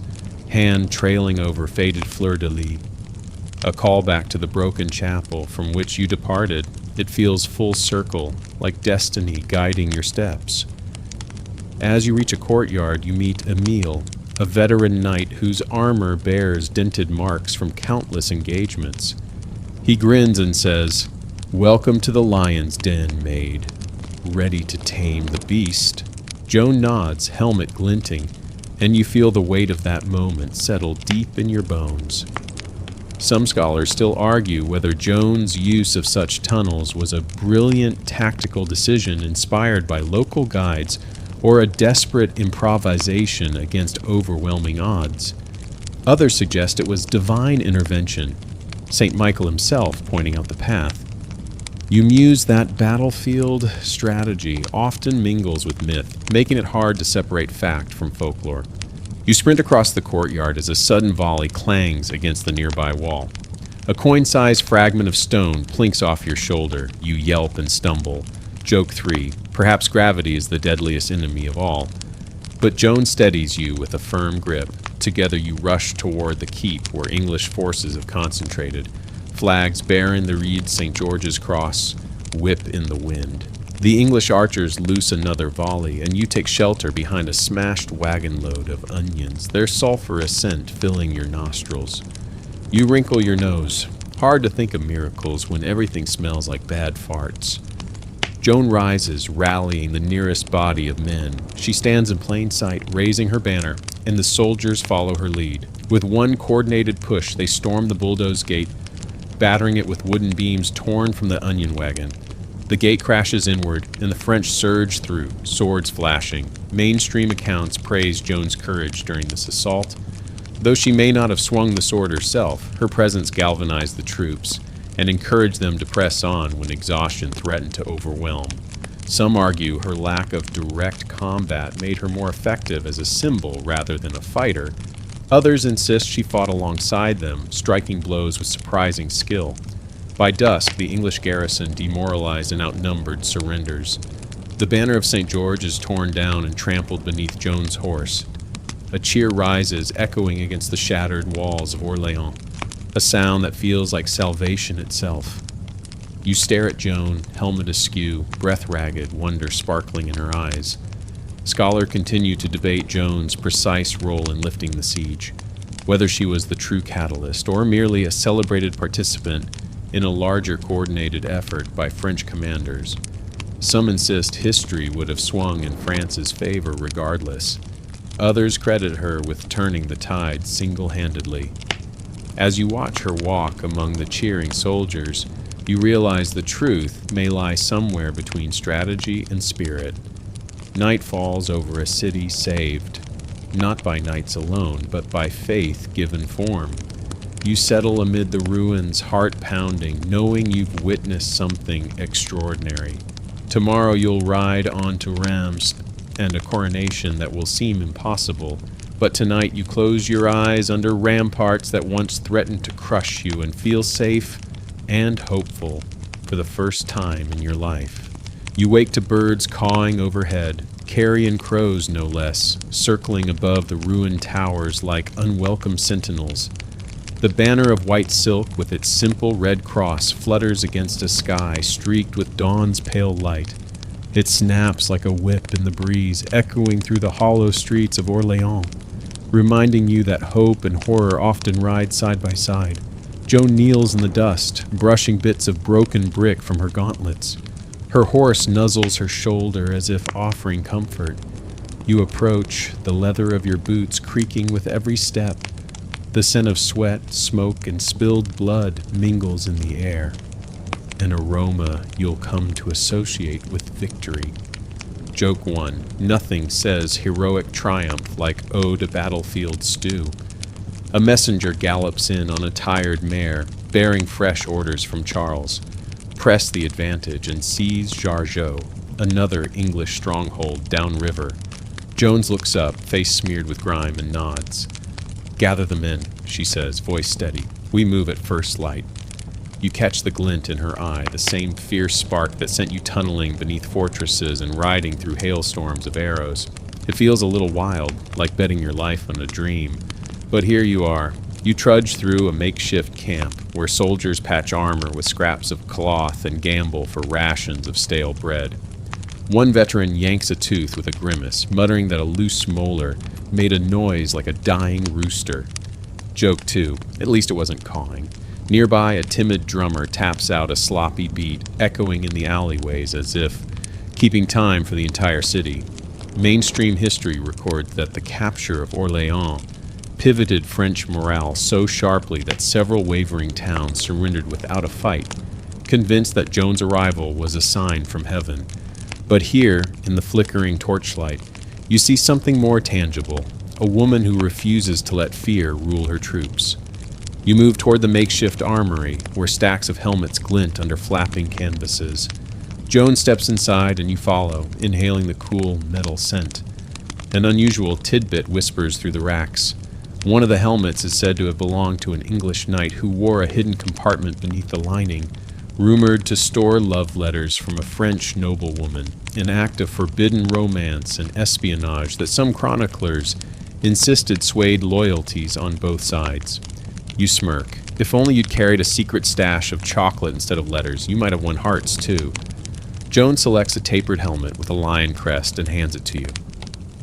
hand trailing over faded fleur-de-lis. A callback to the broken chapel from which you departed, it feels full circle, like destiny guiding your steps. As you reach a courtyard, you meet Emile, a veteran knight whose armor bears dented marks from countless engagements. He grins and says, "Welcome to the lion's den, maid. Ready to tame the beast?" Joan nods, helmet glinting, and you feel the weight of that moment settle deep in your bones. Some scholars still argue whether Joan's use of such tunnels was a brilliant tactical decision inspired by local guides or a desperate improvisation against overwhelming odds. Others suggest it was divine intervention, St. Michael himself pointing out the path. You muse that battlefield strategy often mingles with myth, making it hard to separate fact from folklore. You sprint across the courtyard as a sudden volley clangs against the nearby wall. A coin-sized fragment of stone plinks off your shoulder. You yelp and stumble. Joke 3. Perhaps gravity is the deadliest enemy of all. But Joan steadies you with a firm grip. Together you rush toward the keep where English forces have concentrated. Flags bearing the reed St. George's Cross whip in the wind. The English archers loose another volley, and you take shelter behind a smashed wagon load of onions, their sulphurous scent filling your nostrils. You wrinkle your nose. Hard to think of miracles when everything smells like bad farts. Joan rises, rallying the nearest body of men. She stands in plain sight, raising her banner, and the soldiers follow her lead. With one coordinated push, they storm the bulldozed gate, battering it with wooden beams torn from the onion wagon. The gate crashes inward, and the French surge through, swords flashing. Mainstream accounts praise Joan's courage during this assault. Though she may not have swung the sword herself, her presence galvanized the troops and encouraged them to press on when exhaustion threatened to overwhelm. Some argue her lack of direct combat made her more effective as a symbol rather than a fighter. Others insist she fought alongside them, striking blows with surprising skill. By dusk, the English garrison, demoralized and outnumbered, surrenders. The banner of St. George is torn down and trampled beneath Joan's horse. A cheer rises, echoing against the shattered walls of Orléans, a sound that feels like salvation itself. You stare at Joan, helmet askew, breath ragged, wonder sparkling in her eyes. Scholars continue to debate Joan's precise role in lifting the siege, whether she was the true catalyst or merely a celebrated participant in a larger coordinated effort by French commanders. Some insist history would have swung in France's favor regardless. Others credit her with turning the tide single-handedly. As you watch her walk among the cheering soldiers, you realize the truth may lie somewhere between strategy and spirit. Night falls over a city saved, not by nights alone, but by faith given form. You settle amid the ruins, heart pounding, knowing you've witnessed something extraordinary. Tomorrow you'll ride on to Rheims and a coronation that will seem impossible, but tonight you close your eyes under ramparts that once threatened to crush you and feel safe and hopeful for the first time in your life. You wake to birds cawing overhead, carrion crows no less, circling above the ruined towers like unwelcome sentinels. The banner of white silk with its simple red cross flutters against a sky streaked with dawn's pale light. It snaps like a whip in the breeze, echoing through the hollow streets of Orléans, reminding you that hope and horror often ride side by side. Joan kneels in the dust, brushing bits of broken brick from her gauntlets. Her horse nuzzles her shoulder as if offering comfort. You approach, the leather of your boots creaking with every step. The scent of sweat, smoke, and spilled blood mingles in the air, an aroma you'll come to associate with victory. Joke 1. Nothing says heroic triumph like ode to battlefield stew. A messenger gallops in on a tired mare, bearing fresh orders from Charles. Press the advantage and seize Jargeau, another English stronghold downriver. Jones looks up, face smeared with grime, and nods. "Gather the men," she says, voice steady. "We move at first light." You catch the glint in her eye, the same fierce spark that sent you tunneling beneath fortresses and riding through hailstorms of arrows. It feels a little wild, like betting your life on a dream. But here you are. You trudge through a makeshift camp, where soldiers patch armor with scraps of cloth and gamble for rations of stale bread. One veteran yanks a tooth with a grimace, muttering that a loose molar made a noise like a dying rooster. Joke 2. At least it wasn't cawing. Nearby, a timid drummer taps out a sloppy beat, echoing in the alleyways as if keeping time for the entire city. Mainstream history records that the capture of Orléans pivoted French morale so sharply that several wavering towns surrendered without a fight, convinced that Joan's arrival was a sign from heaven. But here, in the flickering torchlight, you see something more tangible, a woman who refuses to let fear rule her troops. You move toward the makeshift armory, where stacks of helmets glint under flapping canvases. Joan steps inside and you follow, inhaling the cool metal scent. An unusual tidbit whispers through the racks. One of the helmets is said to have belonged to an English knight who wore a hidden compartment beneath the lining, rumored to store love letters from a French noblewoman, an act of forbidden romance and espionage that some chroniclers insisted swayed loyalties on both sides. You smirk. If only you'd carried a secret stash of chocolate instead of letters, you might have won hearts too. Joan selects a tapered helmet with a lion crest and hands it to you.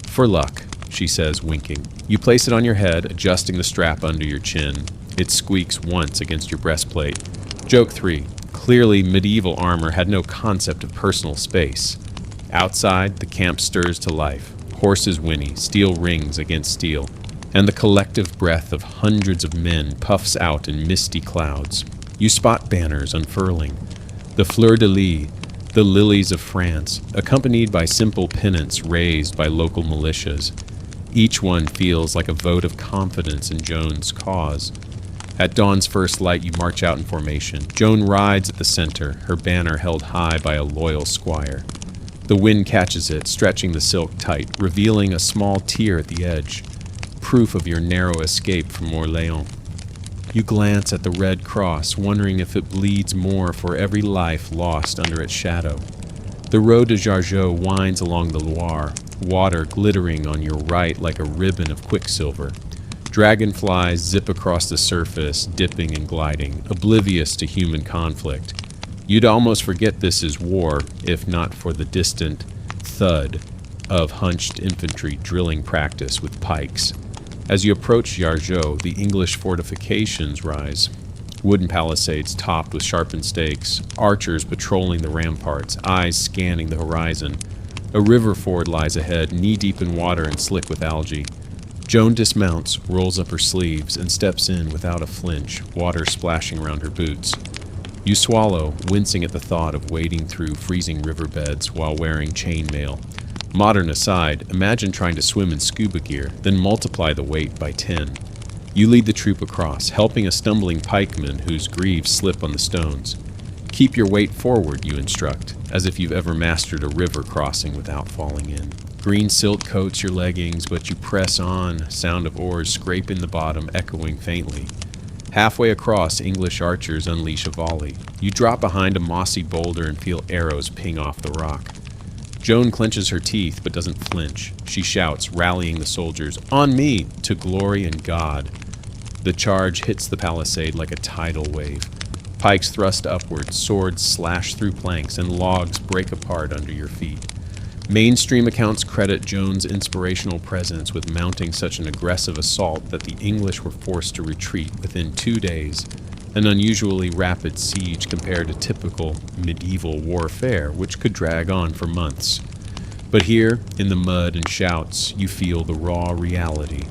"For luck," she says, winking. You place it on your head, adjusting the strap under your chin. It squeaks once against your breastplate. Joke 3. Clearly, medieval armor had no concept of personal space. Outside, the camp stirs to life. Horses whinny, steel rings against steel, and the collective breath of hundreds of men puffs out in misty clouds. You spot banners unfurling. The fleur-de-lis, the lilies of France, accompanied by simple pennants raised by local militias. Each one feels like a vote of confidence in Joan's cause. At dawn's first light, you march out in formation. Joan rides at the center, her banner held high by a loyal squire. The wind catches it, stretching the silk tight, revealing a small tear at the edge, proof of your narrow escape from Orléans. You glance at the red cross, wondering if it bleeds more for every life lost under its shadow. The road to Jargeau winds along the Loire, water glittering on your right like a ribbon of quicksilver. Dragonflies zip across the surface, dipping and gliding, oblivious to human conflict. You'd almost forget this is war, if not for the distant thud of hunched infantry drilling practice with pikes. As you approach Jargeau, the English fortifications rise. Wooden palisades topped with sharpened stakes, archers patrolling the ramparts, eyes scanning the horizon. A river ford lies ahead, knee-deep in water and slick with algae. Joan dismounts, rolls up her sleeves, and steps in without a flinch, water splashing around her boots. You swallow, wincing at the thought of wading through freezing riverbeds while wearing chainmail. Modern aside, imagine trying to swim in scuba gear, then multiply the weight by 10. You lead the troop across, helping a stumbling pikeman whose greaves slip on the stones. Keep your weight forward, you instruct, as if you've ever mastered a river crossing without falling in. Green silk coats your leggings, but you press on, sound of oars scraping the bottom echoing faintly. Halfway across, English archers unleash a volley. You drop behind a mossy boulder and feel arrows ping off the rock. Joan clenches her teeth but doesn't flinch. She shouts, rallying the soldiers, "On me, to glory and God!" The charge hits the palisade like a tidal wave. Pikes thrust upward, swords slash through planks, and logs break apart under your feet. Mainstream accounts credit Joan's inspirational presence with mounting such an aggressive assault that the English were forced to retreat within 2 days, an unusually rapid siege compared to typical medieval warfare, which could drag on for months. But here, in the mud and shouts, you feel the raw reality.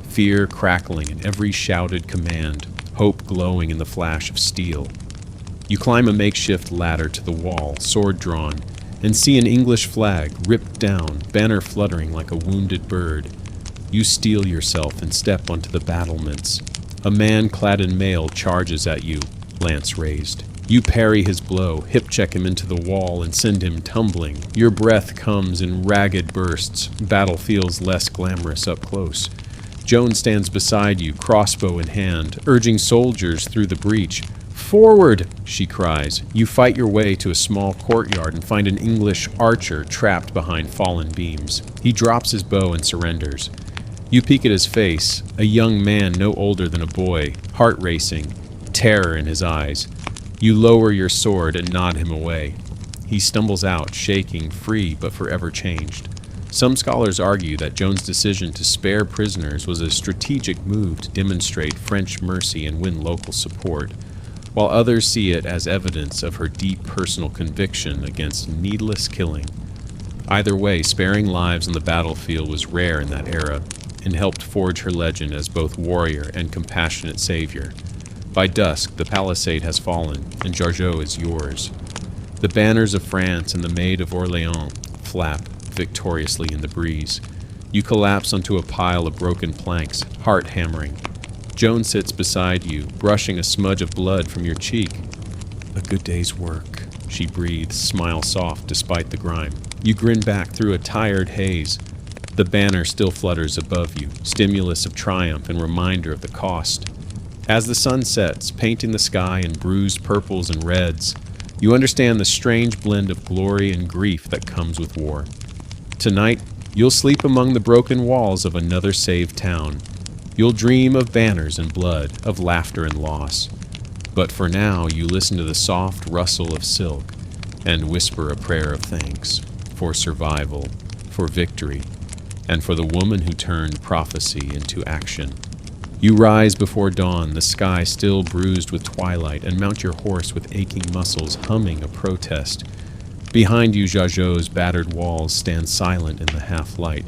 Fear crackling in every shouted command, hope glowing in the flash of steel. You climb a makeshift ladder to the wall, sword drawn, and see an English flag ripped down, banner fluttering like a wounded bird. You steel yourself and step onto the battlements. A man clad in mail charges at you, lance raised. You parry his blow, hip-check him into the wall, and send him tumbling. Your breath comes in ragged bursts. Battle feels less glamorous up close. Joan stands beside you, crossbow in hand, urging soldiers through the breach. "Forward!" she cries. You fight your way to a small courtyard and find an English archer trapped behind fallen beams. He drops his bow and surrenders. You peek at his face, a young man no older than a boy, heart racing, terror in his eyes. You lower your sword and nod him away. He stumbles out, shaking, free but forever changed. Some scholars argue that Joan's decision to spare prisoners was a strategic move to demonstrate French mercy and win local support, while others see it as evidence of her deep personal conviction against needless killing. Either way, sparing lives on the battlefield was rare in that era, and helped forge her legend as both warrior and compassionate savior. By dusk, the palisade has fallen, and Jargeau is yours. The banners of France and the Maid of Orléans flap victoriously in the breeze. You collapse onto a pile of broken planks, heart hammering. Joan sits beside you, brushing a smudge of blood from your cheek. "A good day's work," she breathes, smile soft despite the grime. You grin back through a tired haze. The banner still flutters above you, stimulus of triumph and reminder of the cost. As the sun sets, painting the sky in bruised purples and reds, you understand the strange blend of glory and grief that comes with war. Tonight, you'll sleep among the broken walls of another saved town. You'll dream of banners and blood, of laughter and loss. But for now, you listen to the soft rustle of silk and whisper a prayer of thanks for survival, for victory, and for the woman who turned prophecy into action. You rise before dawn, the sky still bruised with twilight, and mount your horse with aching muscles, humming a protest. Behind you, Jargeau's battered walls stand silent in the half-light.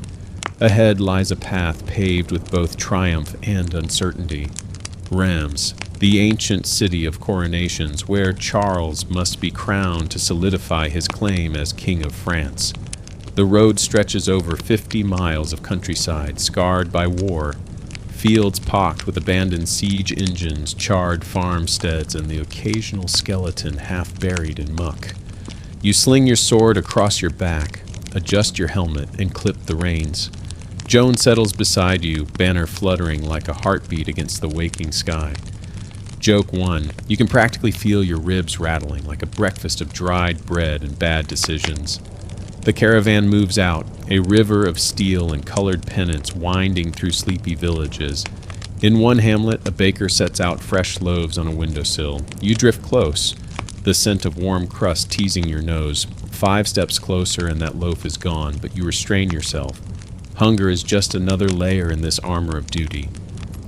Ahead lies a path paved with both triumph and uncertainty. Reims, the ancient city of coronations, where Charles must be crowned to solidify his claim as King of France. The road stretches over 50 miles of countryside, scarred by war. Fields pocked with abandoned siege engines, charred farmsteads, and the occasional skeleton half buried in muck. You sling your sword across your back, adjust your helmet, and clip the reins. Joan settles beside you, banner fluttering like a heartbeat against the waking sky. Joke 1. You can practically feel your ribs rattling like a breakfast of dried bread and bad decisions. The caravan moves out, a river of steel and colored pennants winding through sleepy villages. In one hamlet, a baker sets out fresh loaves on a windowsill. You drift close, the scent of warm crust teasing your nose. 5 steps closer and that loaf is gone, but you restrain yourself. Hunger is just another layer in this armor of duty.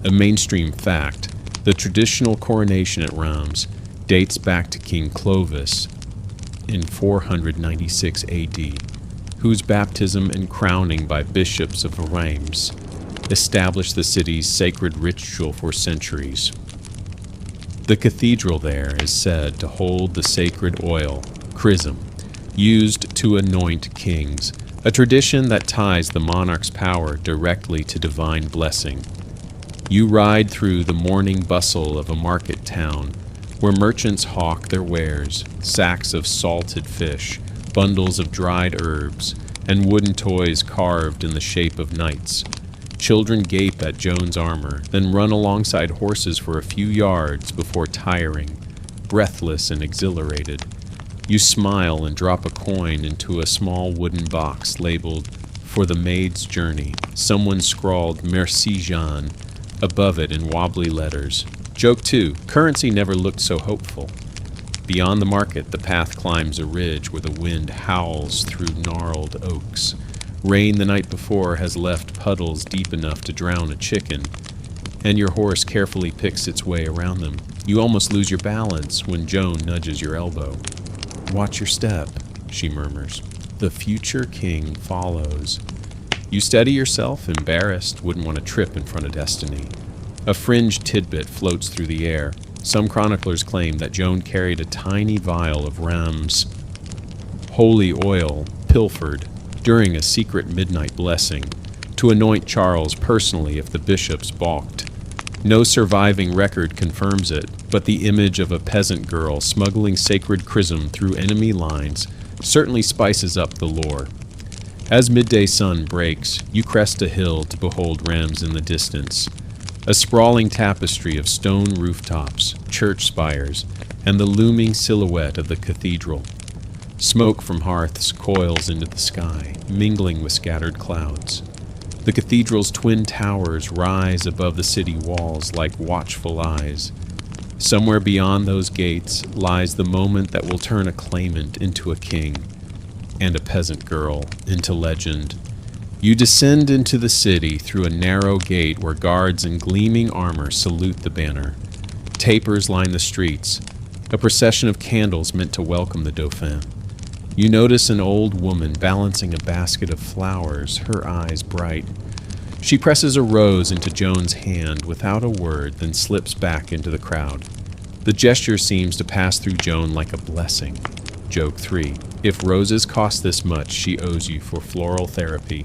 A mainstream fact, the traditional coronation at Reims dates back to King Clovis in 496 AD, whose baptism and crowning by bishops of Reims established the city's sacred ritual for centuries. The cathedral there is said to hold the sacred oil, chrism, used to anoint kings, a tradition that ties the monarch's power directly to divine blessing. You ride through the morning bustle of a market town, where merchants hawk their wares, sacks of salted fish, bundles of dried herbs, and wooden toys carved in the shape of knights. Children gape at Joan's armor, then run alongside horses for a few yards before tiring, breathless and exhilarated. You smile and drop a coin into a small wooden box labeled, "For the Maid's Journey." Someone scrawled "Merci Jeanne" above it in wobbly letters. Joke 2. Currency never looked so hopeful. Beyond the market, the path climbs a ridge where the wind howls through gnarled oaks. Rain the night before has left puddles deep enough to drown a chicken, and your horse carefully picks its way around them. You almost lose your balance when Joan nudges your elbow. "Watch your step," she murmurs. The future king follows. You steady yourself, embarrassed, wouldn't want to trip in front of destiny. A fringed tidbit floats through the air. Some chroniclers claim that Joan carried a tiny vial of Rams holy oil pilfered during a secret midnight blessing to anoint Charles personally if the bishops balked. No surviving record confirms it, but the image of a peasant girl smuggling sacred chrism through enemy lines certainly spices up the lore. As midday sun breaks, you crest a hill to behold Rheims in the distance, a sprawling tapestry of stone rooftops, church spires, and the looming silhouette of the cathedral. Smoke from hearths coils into the sky, mingling with scattered clouds. The cathedral's twin towers rise above the city walls like watchful eyes. Somewhere beyond those gates lies the moment that will turn a claimant into a king, and a peasant girl into legend. You descend into the city through a narrow gate where guards in gleaming armor salute the banner. Tapers line the streets, a procession of candles meant to welcome the Dauphin. You notice an old woman balancing a basket of flowers, her eyes bright. She presses a rose into Joan's hand without a word, then slips back into the crowd. The gesture seems to pass through Joan like a blessing. Joke 3. If roses cost this much, she owes you for floral therapy.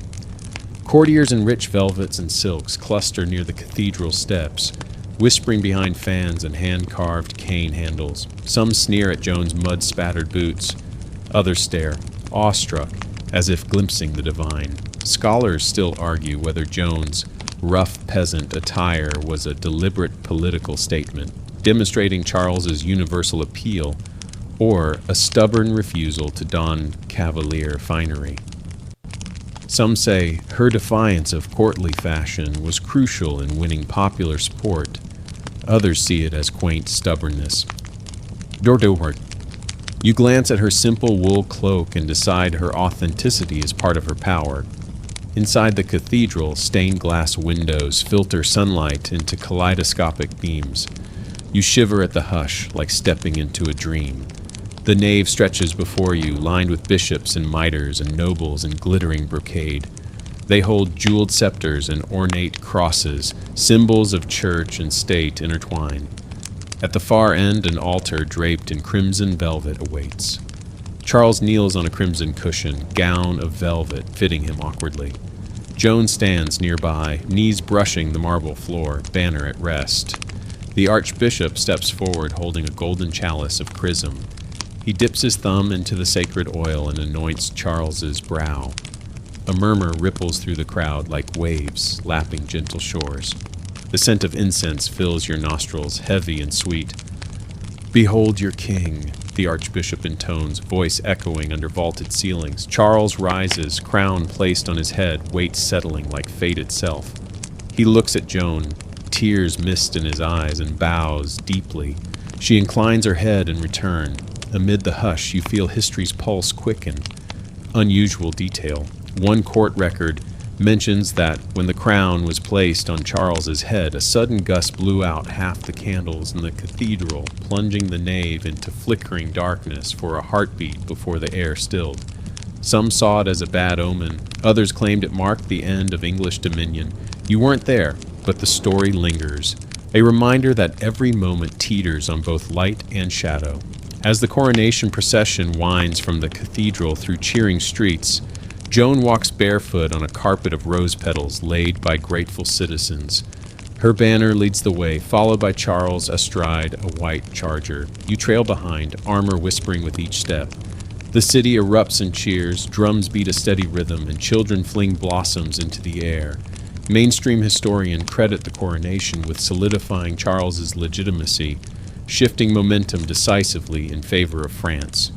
Courtiers in rich velvets and silks cluster near the cathedral steps, whispering behind fans and hand-carved cane handles. Some sneer at Joan's mud-spattered boots. Others stare, awestruck, as if glimpsing the divine. Scholars still argue whether Joan's rough peasant attire was a deliberate political statement, demonstrating Charles's universal appeal, or a stubborn refusal to don cavalier finery. Some say her defiance of courtly fashion was crucial in winning popular support. Others see it as quaint stubbornness. Dordowart. You glance at her simple wool cloak and decide her authenticity is part of her power. Inside the cathedral, stained glass windows filter sunlight into kaleidoscopic beams. You shiver at the hush, like stepping into a dream. The nave stretches before you, lined with bishops and mitres and nobles in glittering brocade. They hold jeweled scepters and ornate crosses, symbols of church and state intertwine. At the far end, an altar draped in crimson velvet awaits. Charles kneels on a crimson cushion, gown of velvet fitting him awkwardly. Joan stands nearby, knees brushing the marble floor, banner at rest. The archbishop steps forward holding a golden chalice of chrism. He dips his thumb into the sacred oil and anoints Charles's brow. A murmur ripples through the crowd like waves lapping gentle shores. The scent of incense fills your nostrils, heavy and sweet. "Behold your king," the archbishop intones, voice echoing under vaulted ceilings. Charles rises, crown placed on his head, weight settling like fate itself. He looks at Joan, tears mist in his eyes, and bows deeply. She inclines her head in return. Amid the hush, you feel history's pulse quicken. Unusual detail. One court record mentions that when the crown was placed on Charles's head, a sudden gust blew out half the candles in the cathedral, plunging the nave into flickering darkness for a heartbeat before the air stilled. Some saw it as a bad omen. Others claimed it marked the end of English dominion. You weren't there, but the story lingers. A reminder that every moment teeters on both light and shadow. As the coronation procession winds from the cathedral through cheering streets, Joan walks barefoot on a carpet of rose petals laid by grateful citizens. Her banner leads the way, followed by Charles astride a white charger. You trail behind, armor whispering with each step. The city erupts in cheers, drums beat a steady rhythm, and children fling blossoms into the air. Mainstream historians credit the coronation with solidifying Charles's legitimacy, shifting momentum decisively in favor of France.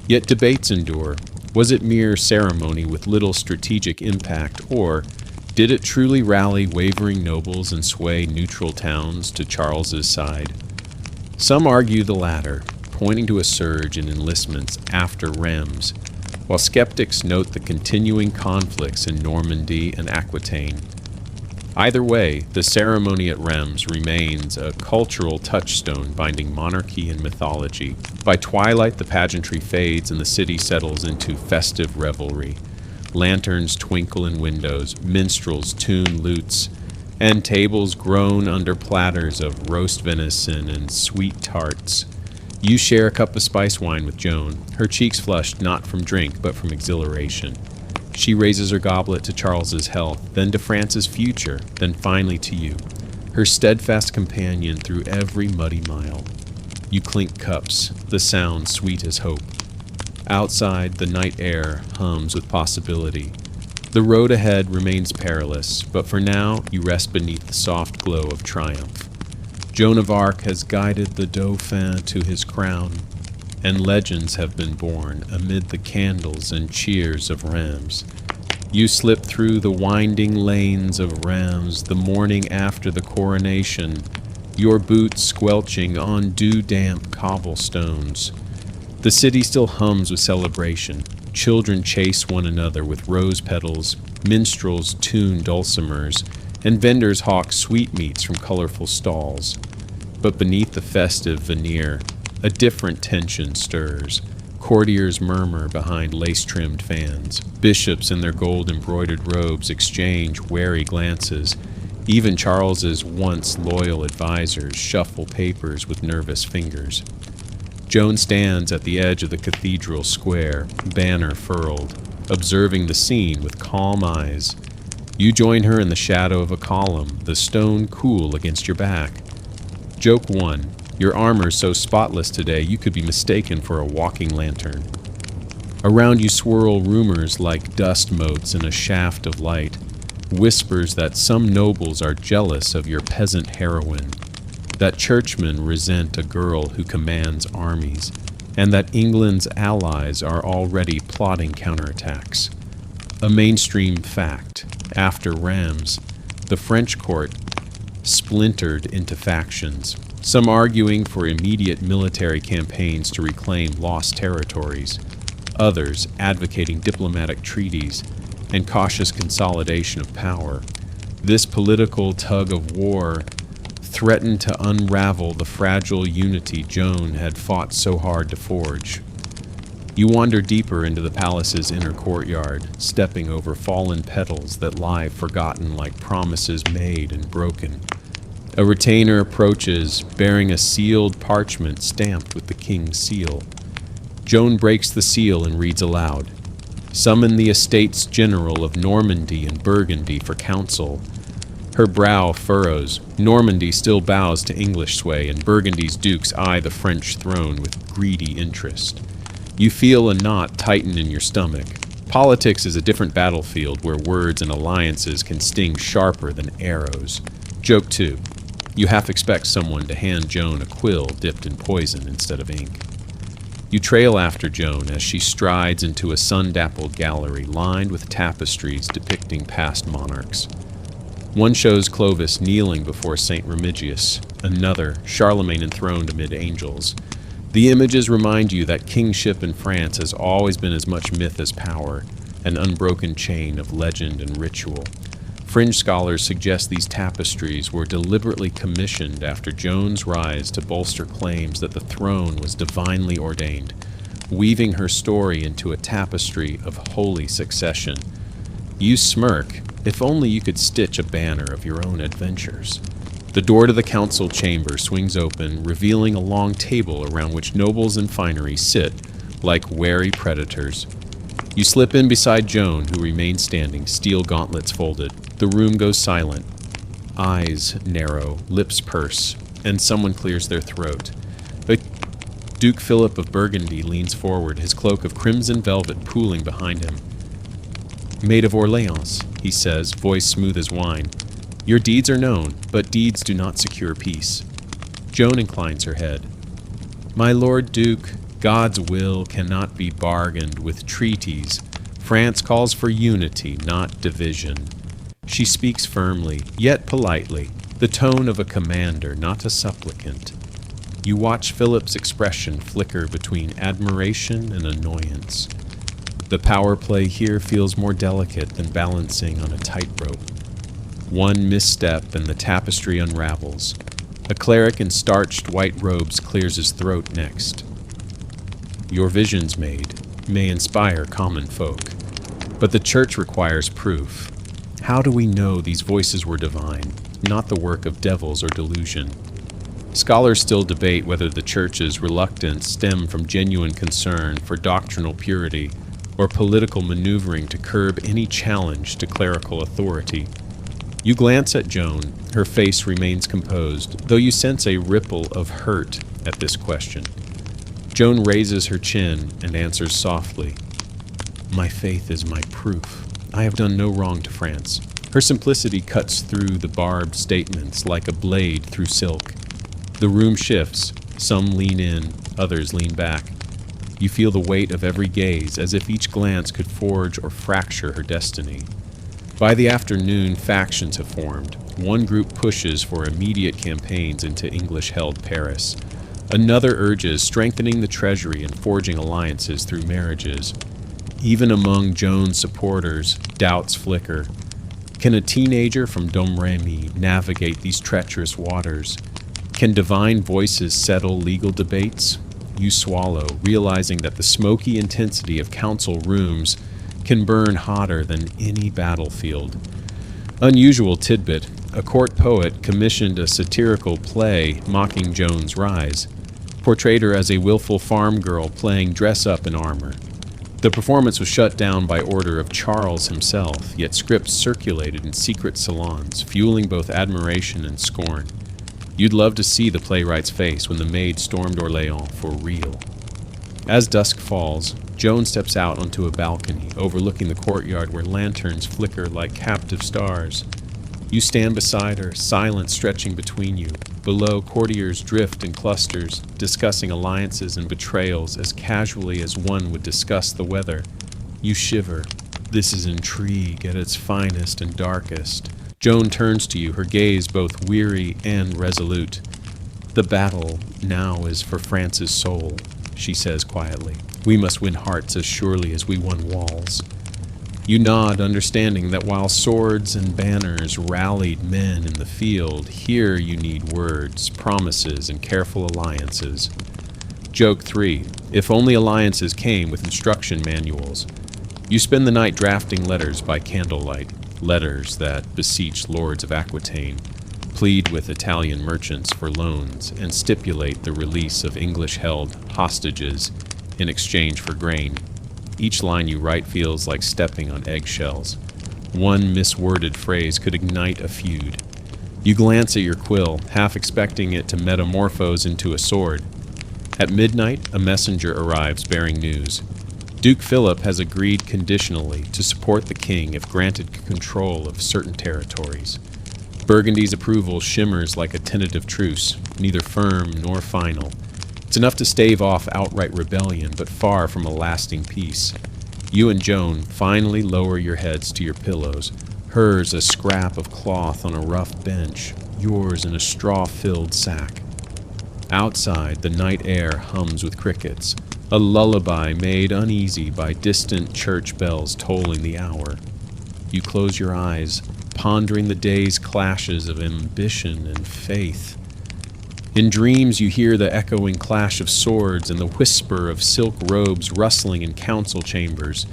Yet debates endure. Was it mere ceremony with little strategic impact, or did it truly rally wavering nobles and sway neutral towns to Charles's side? Some argue the latter, pointing to a surge in enlistments after Reims, while skeptics note the continuing conflicts in Normandy and Aquitaine. Either way, the ceremony at Reims remains a cultural touchstone binding monarchy and mythology. By twilight, the pageantry fades and the city settles into festive revelry. Lanterns twinkle in windows, minstrels tune lutes, and tables groan under platters of roast venison and sweet tarts. You share a cup of spice wine with Joan, her cheeks flushed not from drink but from exhilaration. She raises her goblet to Charles's health, then to France's future, then finally to you, her steadfast companion through every muddy mile. You clink cups, the sound sweet as hope. Outside, the night air hums with possibility. The road ahead remains perilous, but for now you rest beneath the soft glow of triumph. Joan of Arc has guided the Dauphin to his crown, and legends have been born amid the candles and cheers of Reims. You slip through the winding lanes of Reims the morning after the coronation, your boots squelching on dew-damp cobblestones. The city still hums with celebration. Children chase one another with rose petals, minstrels tune dulcimers, and vendors hawk sweetmeats from colorful stalls. But beneath the festive veneer, a different tension stirs. Courtiers murmur behind lace-trimmed fans. Bishops in their gold-embroidered robes exchange wary glances. Even Charles's once loyal advisors shuffle papers with nervous fingers. Joan stands at the edge of the cathedral square, banner furled, observing the scene with calm eyes. You join her in the shadow of a column, the stone cool against your back. Joke 1. Your armor's so spotless today you could be mistaken for a walking lantern. Around you swirl rumors like dust motes in a shaft of light, whispers that some nobles are jealous of your peasant heroine, that churchmen resent a girl who commands armies, and that England's allies are already plotting counterattacks. A mainstream fact, after Reims, the French court splintered into factions, some arguing for immediate military campaigns to reclaim lost territories, others advocating diplomatic treaties and cautious consolidation of power. This political tug-of-war threatened to unravel the fragile unity Joan had fought so hard to forge. You wander deeper into the palace's inner courtyard, stepping over fallen petals that lie forgotten like promises made and broken. A retainer approaches, bearing a sealed parchment stamped with the king's seal. Joan breaks the seal and reads aloud. Summon the Estates General of Normandy and Burgundy for council. Her brow furrows. Normandy still bows to English sway, and Burgundy's dukes eye the French throne with greedy interest. You feel a knot tighten in your stomach. Politics is a different battlefield where words and alliances can sting sharper than arrows. Joke 2. You half expect someone to hand Joan a quill dipped in poison instead of ink. You trail after Joan as she strides into a sun-dappled gallery lined with tapestries depicting past monarchs. One shows Clovis kneeling before St. Remigius, another, Charlemagne enthroned amid angels. The images remind you that kingship in France has always been as much myth as power, an unbroken chain of legend and ritual. Fringe scholars suggest these tapestries were deliberately commissioned after Joan's rise to bolster claims that the throne was divinely ordained, weaving her story into a tapestry of holy succession. You smirk, if only you could stitch a banner of your own adventures. The door to the council chamber swings open, revealing a long table around which nobles and finery sit like wary predators. You slip in beside Joan, who remains standing, steel gauntlets folded. The room goes silent. Eyes narrow, lips purse, and someone clears their throat. Duke Philip of Burgundy leans forward, his cloak of crimson velvet pooling behind him. "Maid of Orleans," he says, voice smooth as wine. "Your deeds are known, but deeds do not secure peace." Joan inclines her head. "My Lord Duke, God's will cannot be bargained with treaties. France calls for unity, not division." She speaks firmly, yet politely, the tone of a commander, not a supplicant. You watch Philip's expression flicker between admiration and annoyance. The power play here feels more delicate than balancing on a tightrope. One misstep and the tapestry unravels. A cleric in starched white robes clears his throat next. Your visions, maid, may inspire common folk, but the church requires proof. How do we know these voices were divine, not the work of devils or delusion? Scholars still debate whether the church's reluctance stemmed from genuine concern for doctrinal purity or political maneuvering to curb any challenge to clerical authority. You glance at Joan. Her face remains composed, though you sense a ripple of hurt at this question. Joan raises her chin and answers softly, "My faith is my proof. I have done no wrong to France." Her simplicity cuts through the barbed statements like a blade through silk. The room shifts. Some lean in, others lean back. You feel the weight of every gaze, as if each glance could forge or fracture her destiny. By the afternoon, factions have formed. One group pushes for immediate campaigns into English-held Paris. Another urges strengthening the treasury and forging alliances through marriages. Even among Joan's supporters, doubts flicker. Can a teenager from Domrémy navigate these treacherous waters? Can divine voices settle legal debates? You swallow, realizing that the smoky intensity of council rooms can burn hotter than any battlefield. Unusual tidbit, a court poet commissioned a satirical play mocking Joan's rise, portrayed her as a willful farm girl playing dress-up in armor. The performance was shut down by order of Charles himself, yet scripts circulated in secret salons, fueling both admiration and scorn. You'd love to see the playwright's face when the maid stormed Orléans for real. As dusk falls, Joan steps out onto a balcony overlooking the courtyard where lanterns flicker like captive stars. You stand beside her, silence stretching between you. Below, courtiers drift in clusters, discussing alliances and betrayals as casually as one would discuss the weather. You shiver. This is intrigue at its finest and darkest. Joan turns to you, her gaze both weary and resolute. "The battle now is for France's soul," she says quietly. "We must win hearts as surely as we won walls." You nod, understanding that while swords and banners rallied men in the field, here you need words, promises, and careful alliances. Joke 3. If only alliances came with instruction manuals. You spend the night drafting letters by candlelight, letters that beseech lords of Aquitaine, plead with Italian merchants for loans, and stipulate the release of English-held hostages in exchange for grain. Each line you write feels like stepping on eggshells. One misworded phrase could ignite a feud. You glance at your quill, half expecting it to metamorphose into a sword. At midnight, a messenger arrives bearing news. Duke Philip has agreed conditionally to support the king if granted control of certain territories. Burgundy's approval shimmers like a tentative truce, neither firm nor final. It's enough to stave off outright rebellion, but far from a lasting peace. You and Joan finally lower your heads to your pillows, hers a scrap of cloth on a rough bench, yours in a straw-filled sack. Outside, the night air hums with crickets, a lullaby made uneasy by distant church bells tolling the hour. You close your eyes, pondering the day's clashes of ambition and faith. In dreams, you hear the echoing clash of swords and the whisper of silk robes rustling in council chambers.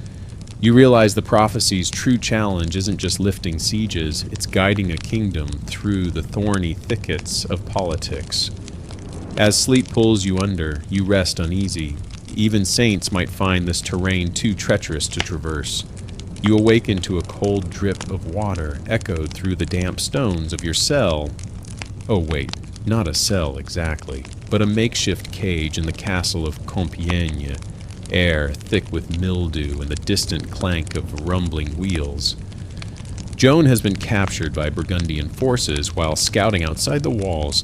You realize the prophecy's true challenge isn't just lifting sieges, it's guiding a kingdom through the thorny thickets of politics. As sleep pulls you under, you rest uneasy. Even saints might find this terrain too treacherous to traverse. You awaken to a cold drip of water echoed through the damp stones of your cell. Oh wait, not a cell exactly, but a makeshift cage in the castle of Compiègne, air thick with mildew and the distant clank of rumbling wheels. Joan has been captured by Burgundian forces while scouting outside the walls.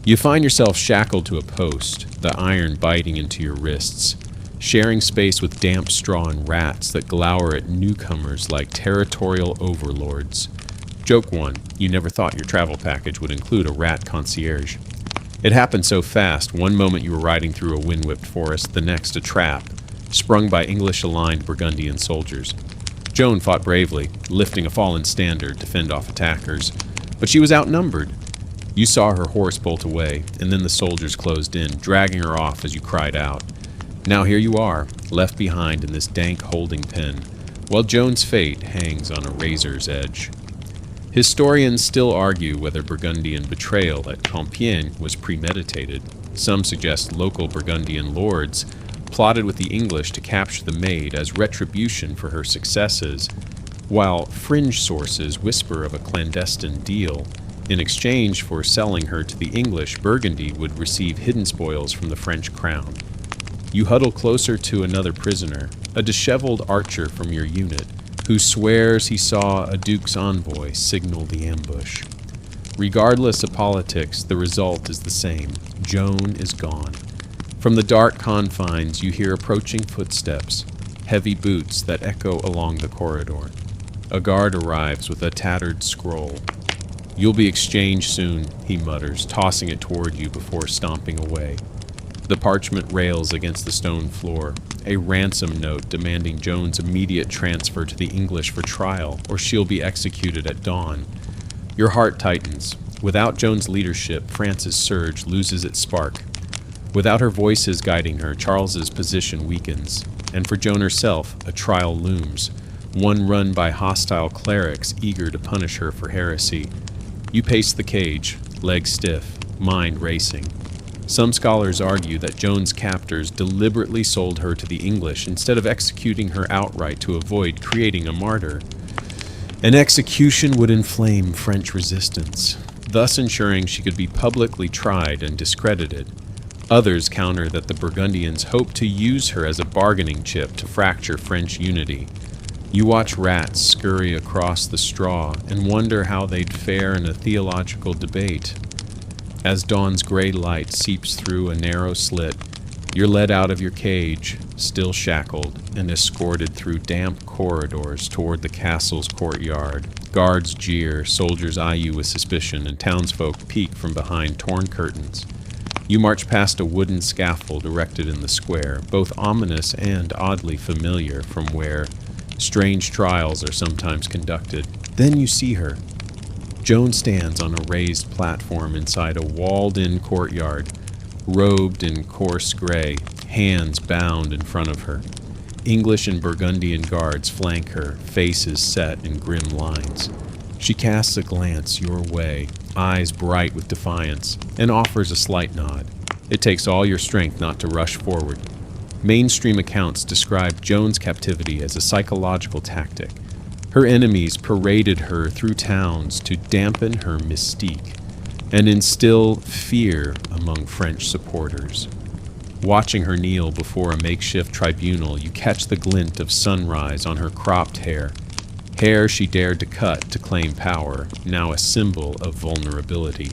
You find yourself shackled to a post, the iron biting into your wrists, sharing space with damp straw and rats that glower at newcomers like territorial overlords. Joke 1, you never thought your travel package would include a rat concierge. It happened so fast, one moment you were riding through a wind-whipped forest, the next a trap, sprung by English-aligned Burgundian soldiers. Joan fought bravely, lifting a fallen standard to fend off attackers, but she was outnumbered. You saw her horse bolt away, and then the soldiers closed in, dragging her off as you cried out. Now here you are, left behind in this dank holding pen, while Joan's fate hangs on a razor's edge. Historians still argue whether Burgundian betrayal at Compiègne was premeditated. Some suggest local Burgundian lords plotted with the English to capture the maid as retribution for her successes, while fringe sources whisper of a clandestine deal. In exchange for selling her to the English, Burgundy would receive hidden spoils from the French crown. You huddle closer to another prisoner, a disheveled archer from your unit, who swears he saw a duke's envoy signal the ambush. Regardless of politics, the result is the same. Joan is gone. From the dark confines, you hear approaching footsteps, heavy boots that echo along the corridor. A guard arrives with a tattered scroll. You'll be exchanged soon, he mutters, tossing it toward you before stomping away. The parchment rails against the stone floor, a ransom note demanding Joan's immediate transfer to the English for trial, or she'll be executed at dawn. Your heart tightens. Without Joan's leadership, France's surge loses its spark. Without her voices guiding her, Charles's position weakens. And for Joan herself, a trial looms, one run by hostile clerics eager to punish her for heresy. You pace the cage, legs stiff, mind racing. Some scholars argue that Joan's captors deliberately sold her to the English instead of executing her outright to avoid creating a martyr. An execution would inflame French resistance, thus ensuring she could be publicly tried and discredited. Others counter that the Burgundians hoped to use her as a bargaining chip to fracture French unity. You watch rats scurry across the straw and wonder how they'd fare in a theological debate. As dawn's gray light seeps through a narrow slit, you're led out of your cage, still shackled, and escorted through damp corridors toward the castle's courtyard. Guards jeer, soldiers eye you with suspicion, and townsfolk peek from behind torn curtains. You march past a wooden scaffold erected in the square, both ominous and oddly familiar from where strange trials are sometimes conducted. Then you see her. Joan stands on a raised platform inside a walled-in courtyard, robed in coarse gray, hands bound in front of her. English and Burgundian guards flank her, faces set in grim lines. She casts a glance your way, eyes bright with defiance, and offers a slight nod. It takes all your strength not to rush forward. Mainstream accounts describe Joan's captivity as a psychological tactic. Her enemies paraded her through towns to dampen her mystique and instill fear among French supporters. Watching her kneel before a makeshift tribunal, you catch the glint of sunrise on her cropped hair. Hair she dared to cut to claim power, now a symbol of vulnerability.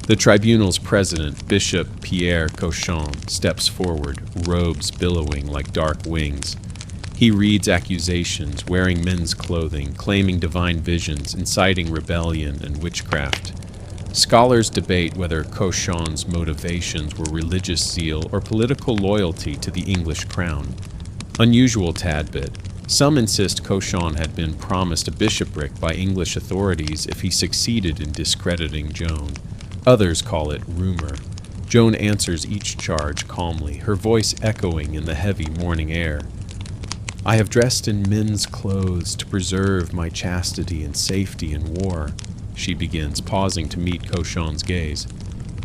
The tribunal's president, Bishop Pierre Cochon, steps forward, robes billowing like dark wings. He reads accusations, wearing men's clothing, claiming divine visions, inciting rebellion and witchcraft. Scholars debate whether Cochon's motivations were religious zeal or political loyalty to the English crown. Unusual tad bit. Some insist Cochon had been promised a bishopric by English authorities if he succeeded in discrediting Joan. Others call it rumor. Joan answers each charge calmly, her voice echoing in the heavy morning air. I have dressed in men's clothes to preserve my chastity and safety in war, she begins, pausing to meet Cochon's gaze.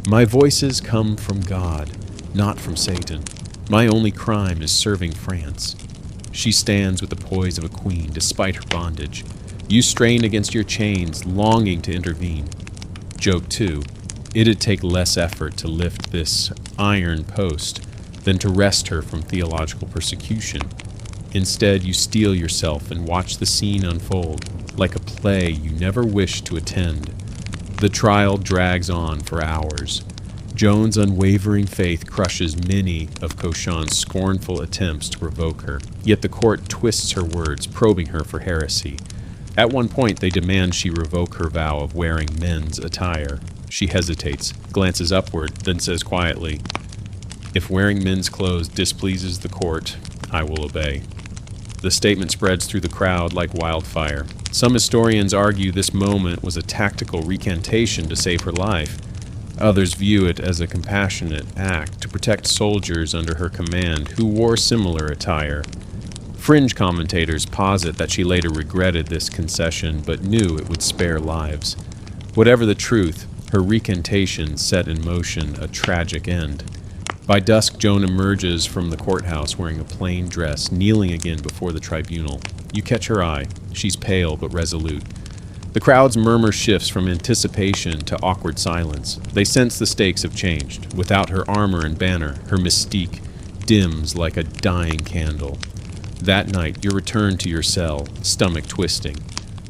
My voices come from God, not from Satan. My only crime is serving France. She stands with the poise of a queen despite her bondage. You strain against your chains, longing to intervene. Joke 2. It'd take less effort to lift this iron post than to wrest her from theological persecution. Instead, you steel yourself and watch the scene unfold, like a play you never wished to attend. The trial drags on for hours. Joan's unwavering faith crushes many of Cochon's scornful attempts to provoke her, yet the court twists her words, probing her for heresy. At one point, they demand she revoke her vow of wearing men's attire. She hesitates, glances upward, then says quietly, "If wearing men's clothes displeases the court, I will obey." The statement spreads through the crowd like wildfire. Some historians argue this moment was a tactical recantation to save her life. Others view it as a compassionate act to protect soldiers under her command who wore similar attire. Fringe commentators posit that she later regretted this concession but knew it would spare lives. Whatever the truth, her recantation set in motion a tragic end. By dusk, Joan emerges from the courthouse wearing a plain dress, kneeling again before the tribunal. You catch her eye. She's pale but resolute. The crowd's murmur shifts from anticipation to awkward silence. They sense the stakes have changed. Without her armor and banner, her mystique dims like a dying candle. That night, you're returned to your cell, stomach twisting.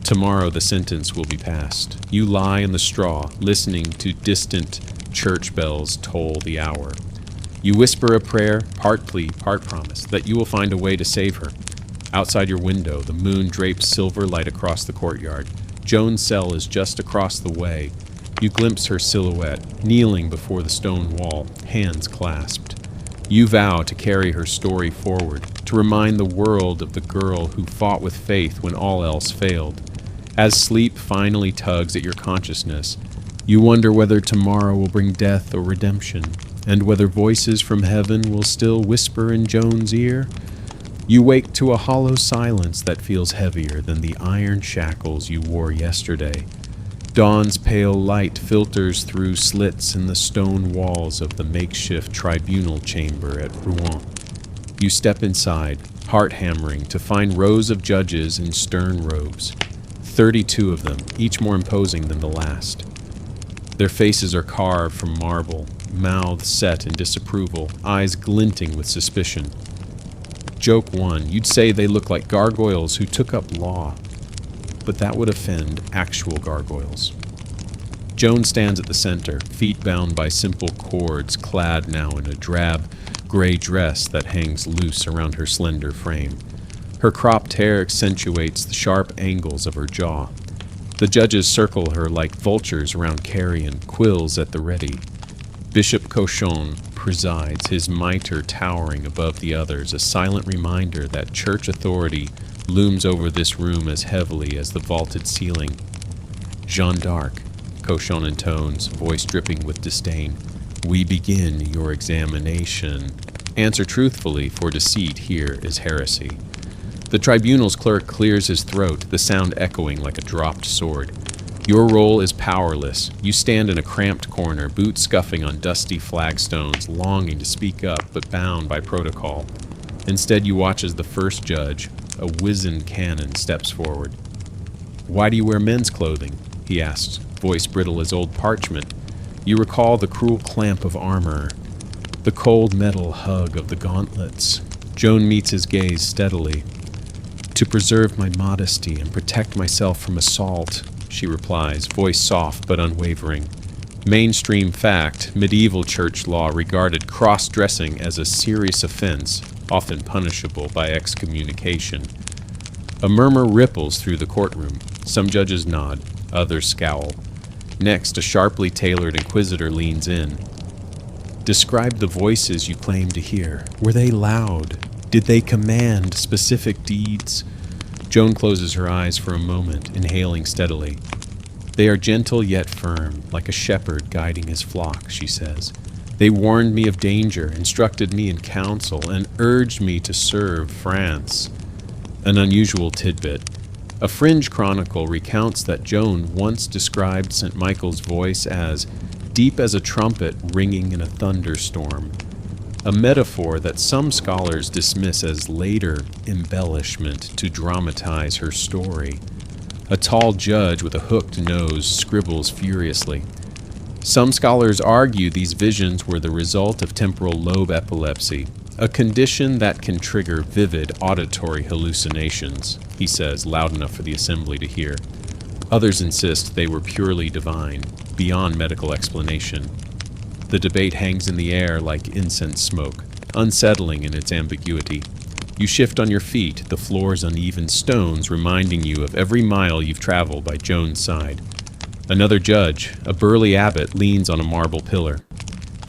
Tomorrow, the sentence will be passed. You lie in the straw, listening to distant church bells toll the hour. You whisper a prayer, part plea, part promise, that you will find a way to save her. Outside your window, the moon drapes silver light across the courtyard. Joan's cell is just across the way. You glimpse her silhouette, kneeling before the stone wall, hands clasped. You vow to carry her story forward, to remind the world of the girl who fought with faith when all else failed. As sleep finally tugs at your consciousness, you wonder whether tomorrow will bring death or redemption, and whether voices from heaven will still whisper in Joan's ear. You wake to a hollow silence that feels heavier than the iron shackles you wore yesterday. Dawn's pale light filters through slits in the stone walls of the makeshift tribunal chamber at Rouen. You step inside, heart hammering, to find rows of judges in stern robes. 32 of them, each more imposing than the last. Their faces are carved from marble, mouths set in disapproval, eyes glinting with suspicion. Joke 1, you'd say they look like gargoyles who took up law, but that would offend actual gargoyles. Joan stands at the center, feet bound by simple cords, clad now in a drab, gray dress that hangs loose around her slender frame. Her cropped hair accentuates the sharp angles of her jaw. The judges circle her like vultures around carrion, quills at the ready. Bishop Cochon presides, his mitre towering above the others, a silent reminder that church authority looms over this room as heavily as the vaulted ceiling. Jeanne d'Arc, Cochon intones, voice dripping with disdain. We begin your examination. Answer truthfully, for deceit here is heresy. The tribunal's clerk clears his throat, the sound echoing like a dropped sword. Your role is powerless. You stand in a cramped corner, boots scuffing on dusty flagstones, longing to speak up, but bound by protocol. Instead, you watch as the first judge, a wizened canon, steps forward. "Why do you wear men's clothing?" he asks, voice brittle as old parchment. You recall the cruel clamp of armor, the cold metal hug of the gauntlets. Joan meets his gaze steadily. "To preserve my modesty and protect myself from assault," she replies, voice soft but unwavering. Mainstream fact, medieval church law regarded cross-dressing as a serious offense, often punishable by excommunication. A murmur ripples through the courtroom. Some judges nod, others scowl. Next, a sharply tailored inquisitor leans in. "Describe the voices you claim to hear. Were they loud? Did they command specific deeds?" Joan closes her eyes for a moment, inhaling steadily. "They are gentle yet firm, like a shepherd guiding his flock," she says. "They warned me of danger, instructed me in counsel, and urged me to serve France." An unusual tidbit. A fringe chronicle recounts that Joan once described St. Michael's voice as deep as a trumpet ringing in a thunderstorm. a metaphor that some scholars dismiss as later embellishment to dramatize her story. A tall judge with a hooked nose scribbles furiously. Some scholars argue these visions were the result of temporal lobe epilepsy, a condition that can trigger vivid auditory hallucinations, he says, loud enough for the assembly to hear. Others insist they were purely divine, beyond medical explanation. The debate hangs in the air like incense smoke, unsettling in its ambiguity. You shift on your feet, the floor's uneven stones reminding you of every mile you've traveled by Joan's side. Another judge, a burly abbot, leans on a marble pillar.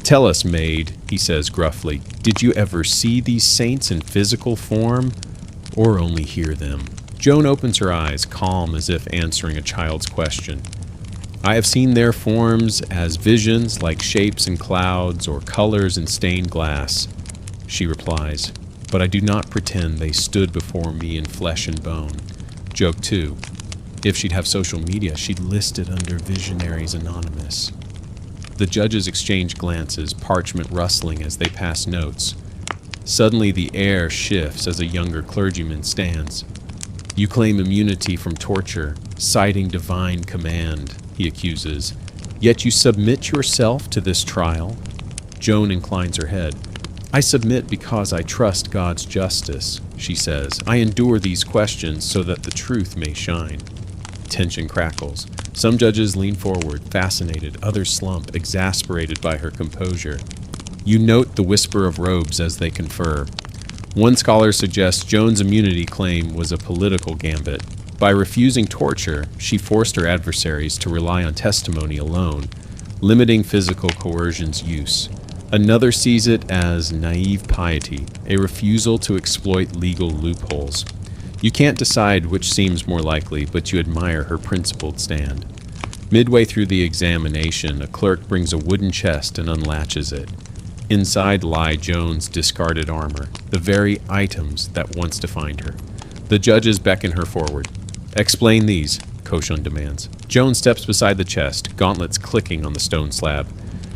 "Tell us, maid," he says gruffly, "did you ever see these saints in physical form, or only hear them?" Joan opens her eyes, calm as if answering a child's question. "I have seen their forms as visions like shapes in clouds or colors in stained glass," she replies, "but I do not pretend they stood before me in flesh and bone." Joke 2. If she'd have social media, she'd list it under Visionaries Anonymous. The judges exchange glances, parchment rustling as they pass notes. Suddenly the air shifts as a younger clergyman stands. "You claim immunity from torture, citing divine command," he accuses. "Yet you submit yourself to this trial?" Joan inclines her head. "I submit because I trust God's justice," she says. "I endure these questions so that the truth may shine." Tension crackles. Some judges lean forward, fascinated. Others slump, exasperated by her composure. You note the whisper of robes as they confer. One scholar suggests Joan's immunity claim was a political gambit. By refusing torture, she forced her adversaries to rely on testimony alone, limiting physical coercion's use. Another sees it as naive piety, a refusal to exploit legal loopholes. You can't decide which seems more likely, but you admire her principled stand. Midway through the examination, a clerk brings a wooden chest and unlatches it. Inside lie Joan's discarded armor, the very items that once defined her. The judges beckon her forward. "Explain these," Cochon demands. Joan steps beside the chest, gauntlets clicking on the stone slab.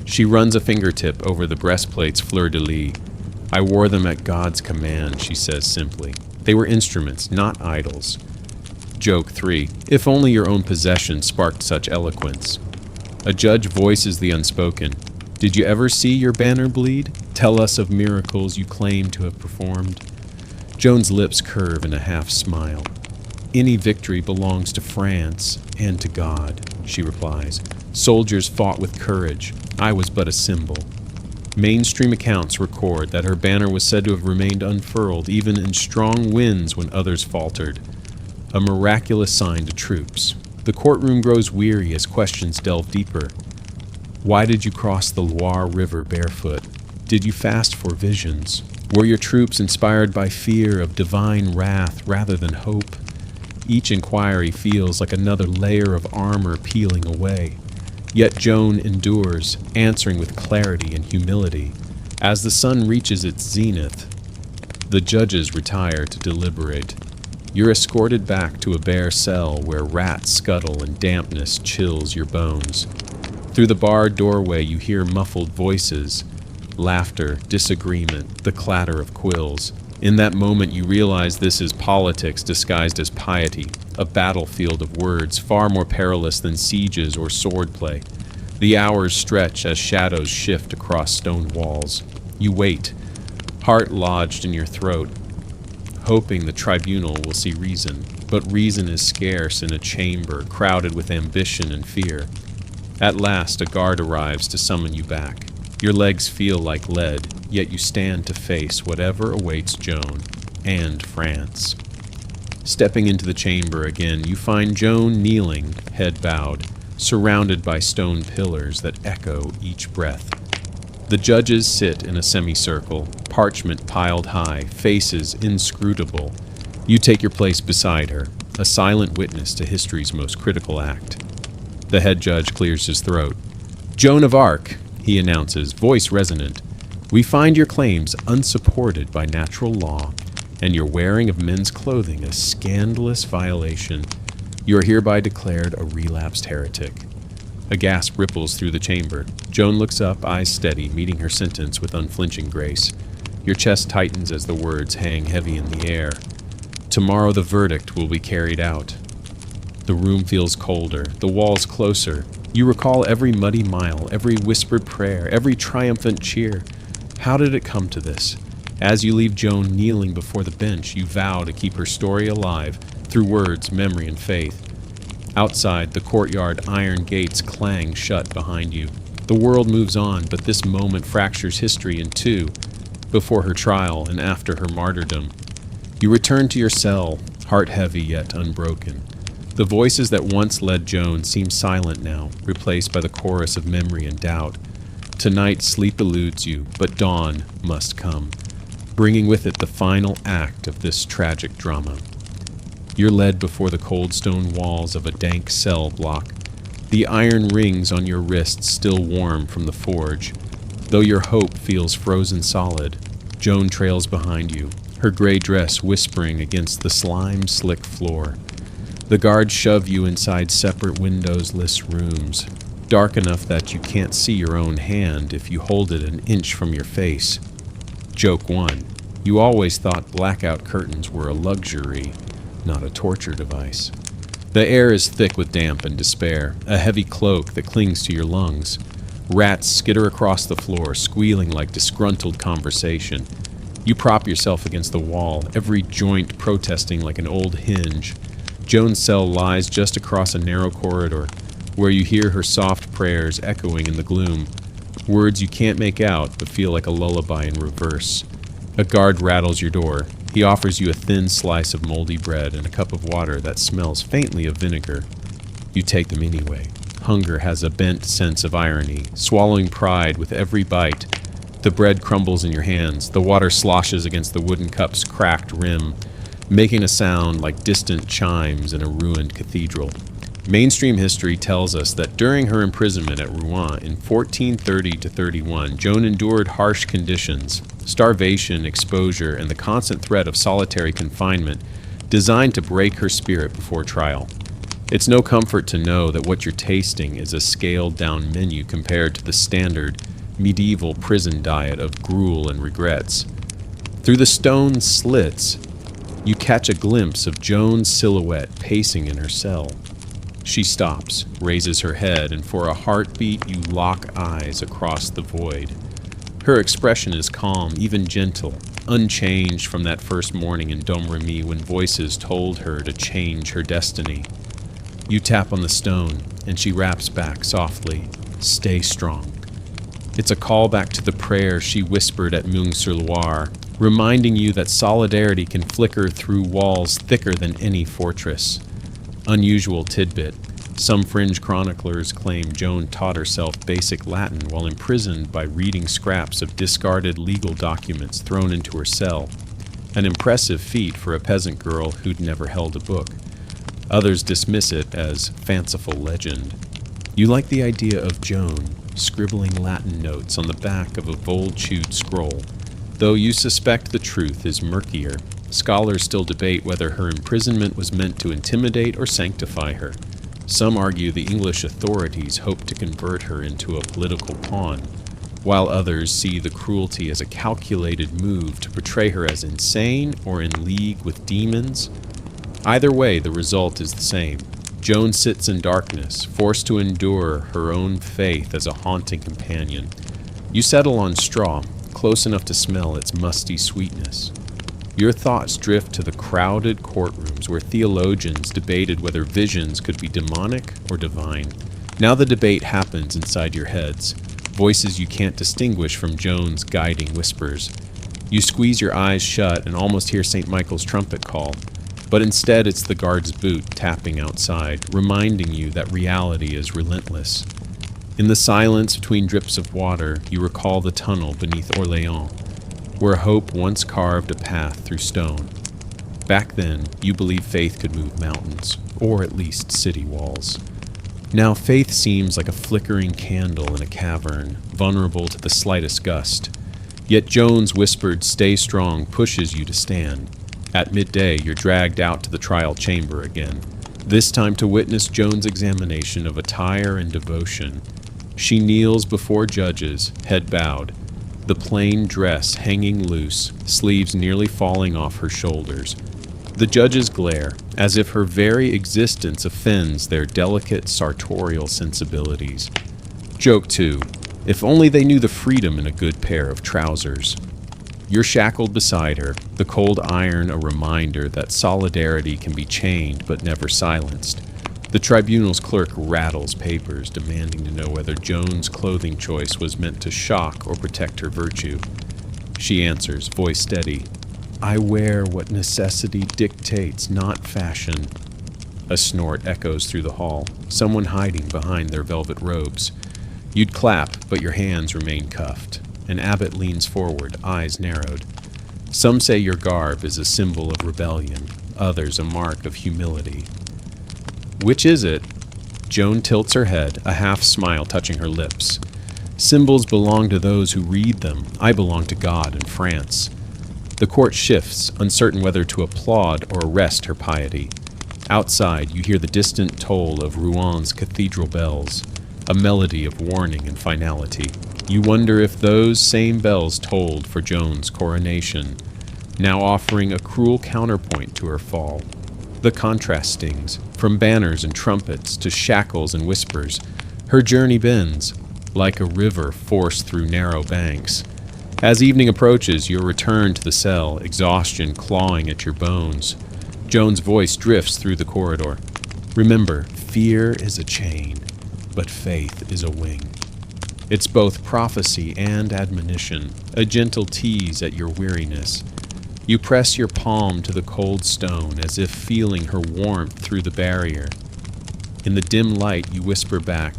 She runs a fingertip over the breastplate's fleur-de-lis. "I wore them at God's command," she says simply. "They were instruments, not idols." Joke 3. If only your own possession sparked such eloquence. A judge voices the unspoken. "Did you ever see your banner bleed? Tell us of miracles you claim to have performed." Joan's lips curve in a half-smile. "Any victory belongs to France and to God," she replies. "Soldiers fought with courage. I was but a symbol." Mainstream accounts record that her banner was said to have remained unfurled even in strong winds when others faltered. A miraculous sign to troops. The courtroom grows weary as questions delve deeper. Why did you cross the Loire River barefoot? Did you fast for visions? Were your troops inspired by fear of divine wrath rather than hope? Each inquiry feels like another layer of armor peeling away. Yet Joan endures, answering with clarity and humility. As the sun reaches its zenith, the judges retire to deliberate. You're escorted back to a bare cell where rats scuttle and dampness chills your bones. Through the barred doorway you hear muffled voices, laughter, disagreement, the clatter of quills. In that moment you realize this is politics disguised as piety, a battlefield of words far more perilous than sieges or swordplay. The hours stretch as shadows shift across stone walls. You wait, heart lodged in your throat, hoping the tribunal will see reason. But reason is scarce in a chamber crowded with ambition and fear. At last a guard arrives to summon you back. Your legs feel like lead, yet you stand to face whatever awaits Joan and France. Stepping into the chamber again, you find Joan kneeling, head bowed, surrounded by stone pillars that echo each breath. The judges sit in a semicircle, parchment piled high, faces inscrutable. You take your place beside her, a silent witness to history's most critical act. The head judge clears his throat. "Joan of Arc," he announces, voice resonant, "we find your claims unsupported by natural law, and your wearing of men's clothing a scandalous violation. You are hereby declared a relapsed heretic." A gasp ripples through the chamber. Joan looks up, eyes steady, meeting her sentence with unflinching grace. Your chest tightens as the words hang heavy in the air. Tomorrow the verdict will be carried out. The room feels colder, the walls closer. You recall every muddy mile, every whispered prayer, every triumphant cheer. How did it come to this? As you leave Joan kneeling before the bench, you vow to keep her story alive through words, memory, and faith. Outside, the courtyard iron gates clang shut behind you. The world moves on, but this moment fractures history in two, before her trial and after her martyrdom. You return to your cell, heart heavy yet unbroken. The voices that once led Joan seem silent now, replaced by the chorus of memory and doubt. Tonight sleep eludes you, but dawn must come, bringing with it the final act of this tragic drama. You're led before the cold stone walls of a dank cell block, the iron rings on your wrists still warm from the forge. Though your hope feels frozen solid, Joan trails behind you, her gray dress whispering against the slime-slick floor. The guards shove you inside separate windowless rooms, dark enough that you can't see your own hand if you hold it an inch from your face. Joke 1. You always thought blackout curtains were a luxury, not a torture device. The air is thick with damp and despair, a heavy cloak that clings to your lungs. Rats skitter across the floor, squealing like disgruntled conversation. You prop yourself against the wall, every joint protesting like an old hinge. Joan's cell lies just across a narrow corridor, where you hear her soft prayers echoing in the gloom, words you can't make out but feel like a lullaby in reverse. A guard rattles your door. He offers you a thin slice of moldy bread and a cup of water that smells faintly of vinegar. You take them anyway. Hunger has a bent sense of irony, swallowing pride with every bite. The bread crumbles in your hands. The water sloshes against the wooden cup's cracked rim, making a sound like distant chimes in a ruined cathedral. Mainstream history tells us that during her imprisonment at Rouen in 1430-31, Joan endured harsh conditions, starvation, exposure, and the constant threat of solitary confinement designed to break her spirit before trial. It's no comfort to know that what you're tasting is a scaled-down menu compared to the standard medieval prison diet of gruel and regrets. Through the stone slits, you catch a glimpse of Joan's silhouette pacing in her cell. She stops, raises her head, and for a heartbeat you lock eyes across the void. Her expression is calm, even gentle, unchanged from that first morning in Domrémy when voices told her to change her destiny. You tap on the stone, and she raps back softly, "Stay strong." It's a callback to the prayer she whispered at Meung-sur-Loire, reminding you that solidarity can flicker through walls thicker than any fortress. Unusual tidbit. Some fringe chroniclers claim Joan taught herself basic Latin while imprisoned by reading scraps of discarded legal documents thrown into her cell. An impressive feat for a peasant girl who'd never held a book. Others dismiss it as fanciful legend. You like the idea of Joan scribbling Latin notes on the back of a gold-chewed scroll, though you suspect the truth is murkier. Scholars still debate whether her imprisonment was meant to intimidate or sanctify her. Some argue the English authorities hoped to convert her into a political pawn, while others see the cruelty as a calculated move to portray her as insane or in league with demons. Either way, the result is the same. Joan sits in darkness, forced to endure her own faith as a haunting companion. You settle on straw, close enough to smell its musty sweetness. Your thoughts drift to the crowded courtrooms where theologians debated whether visions could be demonic or divine. Now the debate happens inside your heads, voices you can't distinguish from Joan's guiding whispers. You squeeze your eyes shut and almost hear St. Michael's trumpet call, but instead it's the guard's boot tapping outside, reminding you that reality is relentless. In the silence between drips of water, you recall the tunnel beneath Orléans, where hope once carved a path through stone. Back then, you believed faith could move mountains, or at least city walls. Now faith seems like a flickering candle in a cavern, vulnerable to the slightest gust. Yet Joan's whispered "stay strong" pushes you to stand. At midday, you're dragged out to the trial chamber again. This time to witness Joan's examination of attire and devotion. She kneels before judges, head bowed, the plain dress hanging loose, sleeves nearly falling off her shoulders. The judges glare, as if her very existence offends their delicate sartorial sensibilities. Joke too, if only they knew the freedom in a good pair of trousers. You're shackled beside her, the cold iron a reminder that solidarity can be chained but never silenced. The tribunal's clerk rattles papers, demanding to know whether Joan's clothing choice was meant to shock or protect her virtue. She answers, voice steady, "I wear what necessity dictates, not fashion." A snort echoes through the hall, someone hiding behind their velvet robes. You'd clap, but your hands remain cuffed. An abbot leans forward, eyes narrowed. Some say your garb is a symbol of rebellion, others a mark of humility. Which is it? Joan tilts her head, a half smile touching her lips. Symbols belong to those who read them. I belong to God and France. The court shifts, uncertain whether to applaud or arrest her piety. Outside, you hear the distant toll of Rouen cathedral bells, a melody of warning and finality. You wonder if those same bells tolled for Joan's coronation, now offering a cruel counterpoint to her fall. The contrast stings, from banners and trumpets to shackles and whispers. Her journey bends, like a river forced through narrow banks. As evening approaches, you return to the cell, exhaustion clawing at your bones. Joan's voice drifts through the corridor. Remember, fear is a chain, but faith is a wing. It's both prophecy and admonition, a gentle tease at your weariness. You press your palm to the cold stone as if feeling her warmth through the barrier. In the dim light, you whisper back,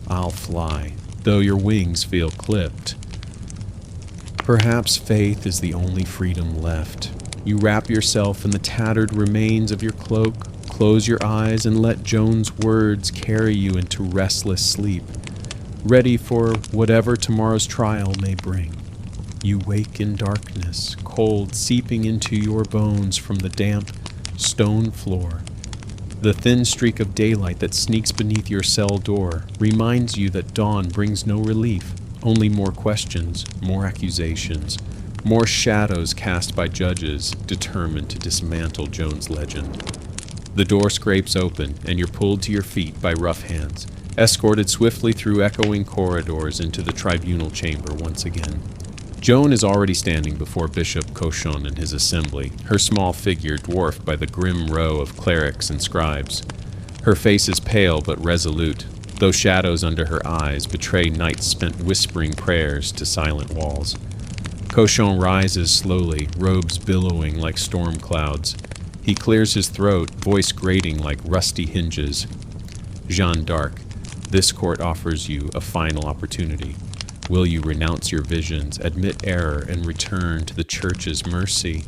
"I'll fly, though your wings feel clipped." Perhaps faith is the only freedom left. You wrap yourself in the tattered remains of your cloak, close your eyes, and let Joan's words carry you into restless sleep, ready for whatever tomorrow's trial may bring. You wake in darkness, cold seeping into your bones from the damp stone floor. The thin streak of daylight that sneaks beneath your cell door reminds you that dawn brings no relief, only more questions, more accusations, more shadows cast by judges determined to dismantle Joan's legend. The door scrapes open, and you're pulled to your feet by rough hands, escorted swiftly through echoing corridors into the tribunal chamber once again. Joan is already standing before Bishop Cochon and his assembly, her small figure dwarfed by the grim row of clerics and scribes. Her face is pale but resolute, though shadows under her eyes betray nights spent whispering prayers to silent walls. Cochon rises slowly, robes billowing like storm clouds. He clears his throat, voice grating like rusty hinges. Jeanne d'Arc, this court offers you a final opportunity. Will you renounce your visions, admit error, and return to the Church's mercy?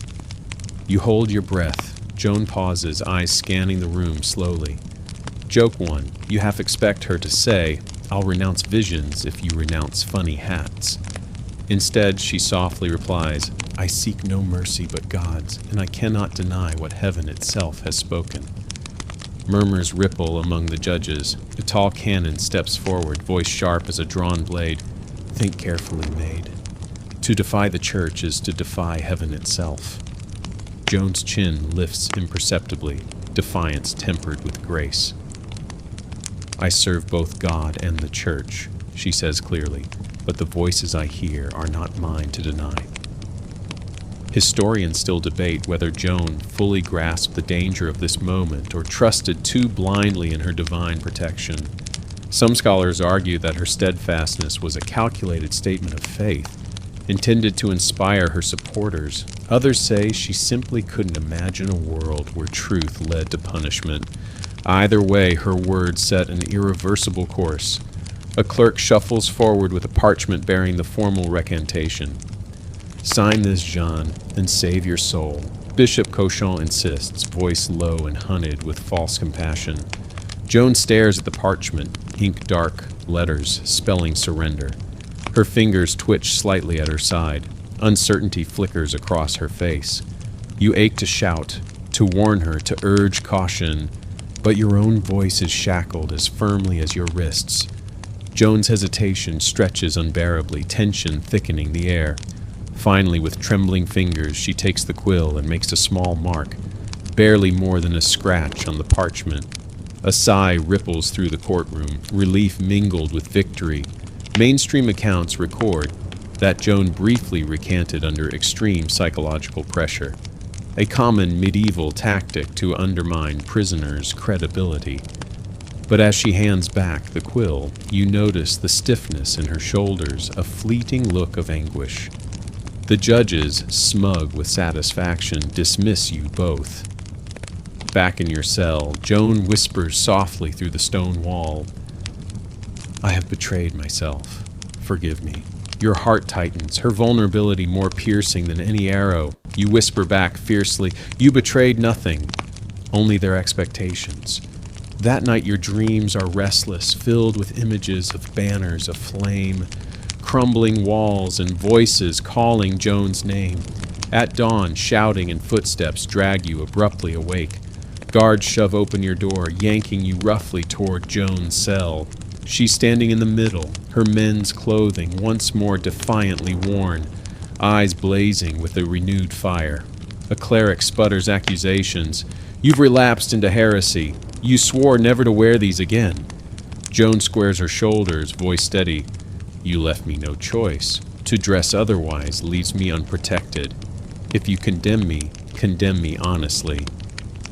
You hold your breath. Joan pauses, eyes scanning the room slowly. Joke one, you half expect her to say, "I'll renounce visions if you renounce funny hats." Instead, she softly replies, "I seek no mercy but God's, and I cannot deny what heaven itself has spoken." Murmurs ripple among the judges. A tall canon steps forward, voice sharp as a drawn blade. "Think carefully, maid. To defy the Church is to defy heaven itself." Joan's chin lifts imperceptibly, defiance tempered with grace. "I serve both God and the Church," she says clearly, "but the voices I hear are not mine to deny." Historians still debate whether Joan fully grasped the danger of this moment or trusted too blindly in her divine protection. Some scholars argue that her steadfastness was a calculated statement of faith, intended to inspire her supporters. Others say she simply couldn't imagine a world where truth led to punishment. Either way, her words set an irreversible course. A clerk shuffles forward with a parchment bearing the formal recantation. "Sign this, Jeanne, and save your soul," Bishop Cochon insists, voice low and hunted with false compassion. Joan stares at the parchment, ink dark, letters spelling surrender. Her fingers twitch slightly at her side. Uncertainty flickers across her face. You ache to shout, to warn her, to urge caution. but your own voice is shackled as firmly as your wrists. Joan's hesitation stretches unbearably, tension thickening the air. Finally, with trembling fingers, she takes the quill and makes a small mark, barely more than a scratch on the parchment. A sigh ripples through the courtroom, relief mingled with victory. Mainstream accounts record that Joan briefly recanted under extreme psychological pressure, a common medieval tactic to undermine prisoners' credibility. But as she hands back the quill, you notice the stiffness in her shoulders, a fleeting look of anguish. The judges, smug with satisfaction, dismiss you both. Back in your cell, Joan whispers softly through the stone wall, "I have betrayed myself. Forgive me." Your heart tightens, her vulnerability more piercing than any arrow. You whisper back fiercely, "You betrayed nothing, only their expectations." That night your dreams are restless, filled with images of banners of flame, crumbling walls, and voices calling Joan's name. At dawn, shouting and footsteps drag you abruptly awake. Guards shove open your door, yanking you roughly toward Joan's cell. She's standing in the middle, her men's clothing once more defiantly worn, eyes blazing with a renewed fire. A cleric sputters accusations. "You've relapsed into heresy. You swore never to wear these again." Joan squares her shoulders, voice steady. "You left me no choice. To dress otherwise leaves me unprotected. If you condemn me honestly."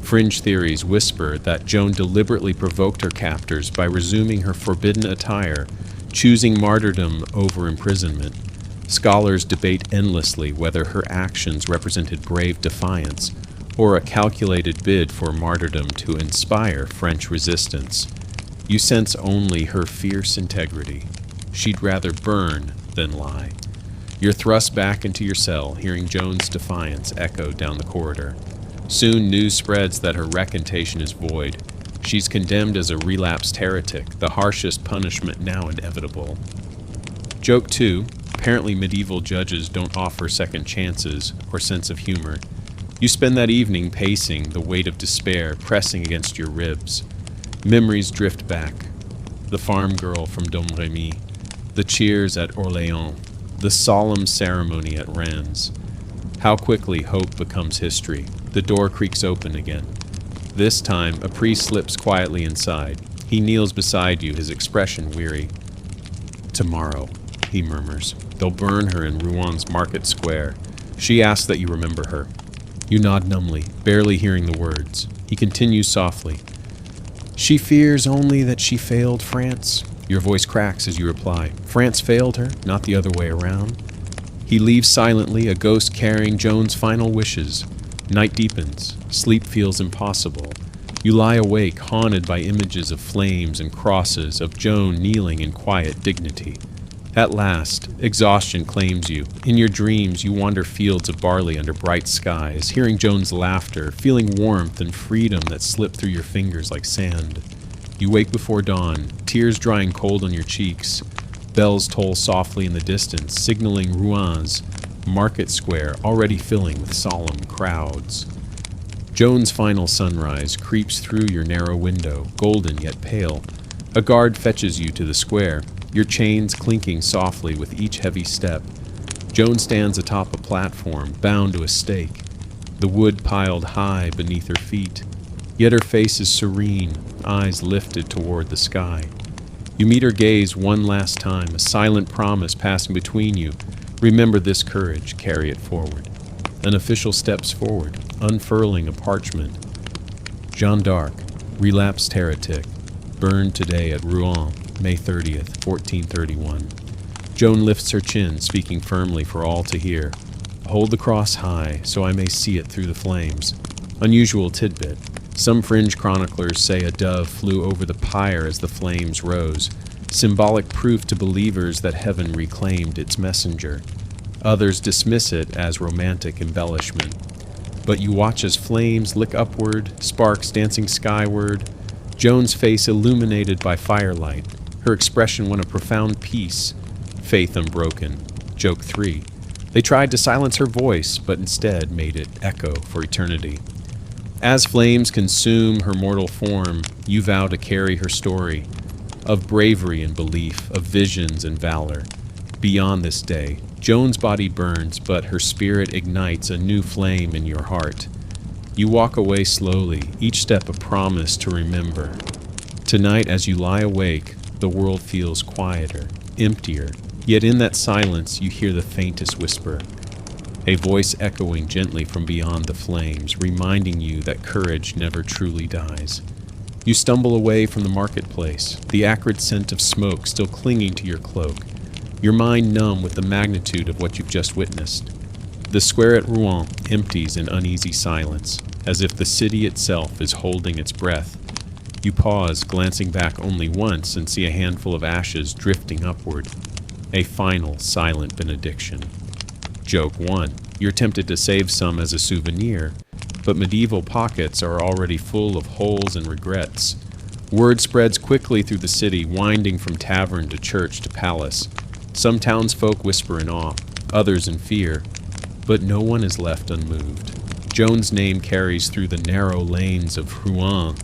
Fringe theories whisper that Joan deliberately provoked her captors by resuming her forbidden attire, choosing martyrdom over imprisonment. Scholars debate endlessly whether her actions represented brave defiance or a calculated bid for martyrdom to inspire French resistance. You sense only her fierce integrity. She'd rather burn than lie. You're thrust back into your cell, hearing Joan's defiance echo down the corridor. Soon news spreads that her recantation is void. She's condemned as a relapsed heretic, the harshest punishment now inevitable. Joke 2. Apparently medieval judges don't offer second chances or sense of humor. You spend that evening pacing, the weight of despair pressing against your ribs. Memories drift back. The farm girl from Domrémy, the cheers at Orléans, the solemn ceremony at Rennes. How quickly hope becomes history. The door creaks open again. This time, a priest slips quietly inside. He kneels beside you, his expression weary. "Tomorrow," he murmurs. "They'll burn her in Rouen market square. She asks that you remember her." You nod numbly, barely hearing the words. He continues softly. "She fears only that she failed France." Your voice cracks as you reply. "France failed her, not the other way around." He leaves silently, a ghost carrying Joan's final wishes. Night deepens. Sleep feels impossible. You lie awake, haunted by images of flames and crosses, of Joan kneeling in quiet dignity. At last, exhaustion claims you. In your dreams, you wander fields of barley under bright skies, hearing Joan's laughter, feeling warmth and freedom that slip through your fingers like sand. You wake before dawn, tears drying cold on your cheeks. Bells toll softly in the distance, signaling Rouen market square already filling with solemn crowds. Joan's final sunrise creeps through your narrow window, golden yet pale. A guard fetches you to the square, your chains clinking softly with each heavy step. Joan stands atop a platform, bound to a stake, the wood piled high beneath her feet. Yet her face is serene, eyes lifted toward the sky. You meet her gaze one last time, a silent promise passing between you. Remember this courage, carry it forward. An official steps forward, unfurling a parchment. Jeanne d'Arc, relapsed heretic, burned today at Rouen, May 30th, 1431. Joan lifts her chin, speaking firmly for all to hear. "Hold the cross high, so I may see it through the flames." Unusual tidbit. Some fringe chroniclers say a dove flew over the pyre as the flames rose, symbolic proof to believers that heaven reclaimed its messenger. Others dismiss it as romantic embellishment. But you watch as flames lick upward, sparks dancing skyward, Joan's face illuminated by firelight, her expression one of profound peace, faith unbroken. Joke 3. They tried to silence her voice, but instead made it echo for eternity. As flames consume her mortal form, you vow to carry her story of bravery and belief, of visions and valor. Beyond this day, Joan's body burns, but her spirit ignites a new flame in your heart. You walk away slowly, each step a promise to remember. Tonight, as you lie awake, the world feels quieter, emptier, yet in that silence you hear the faintest whisper, a voice echoing gently from beyond the flames, reminding you that courage never truly dies. You stumble away from the marketplace, the acrid scent of smoke still clinging to your cloak, your mind numb with the magnitude of what you've just witnessed. The square at Rouen empties in uneasy silence, as if the city itself is holding its breath. You pause, glancing back only once, and see a handful of ashes drifting upward. A final, silent benediction. Joke 1. You're tempted to save some as a souvenir, but medieval pockets are already full of holes and regrets. Word spreads quickly through the city, winding from tavern to church to palace. Some townsfolk whisper in awe, others in fear, but no one is left unmoved. Joan's name carries through the narrow lanes of Rouen,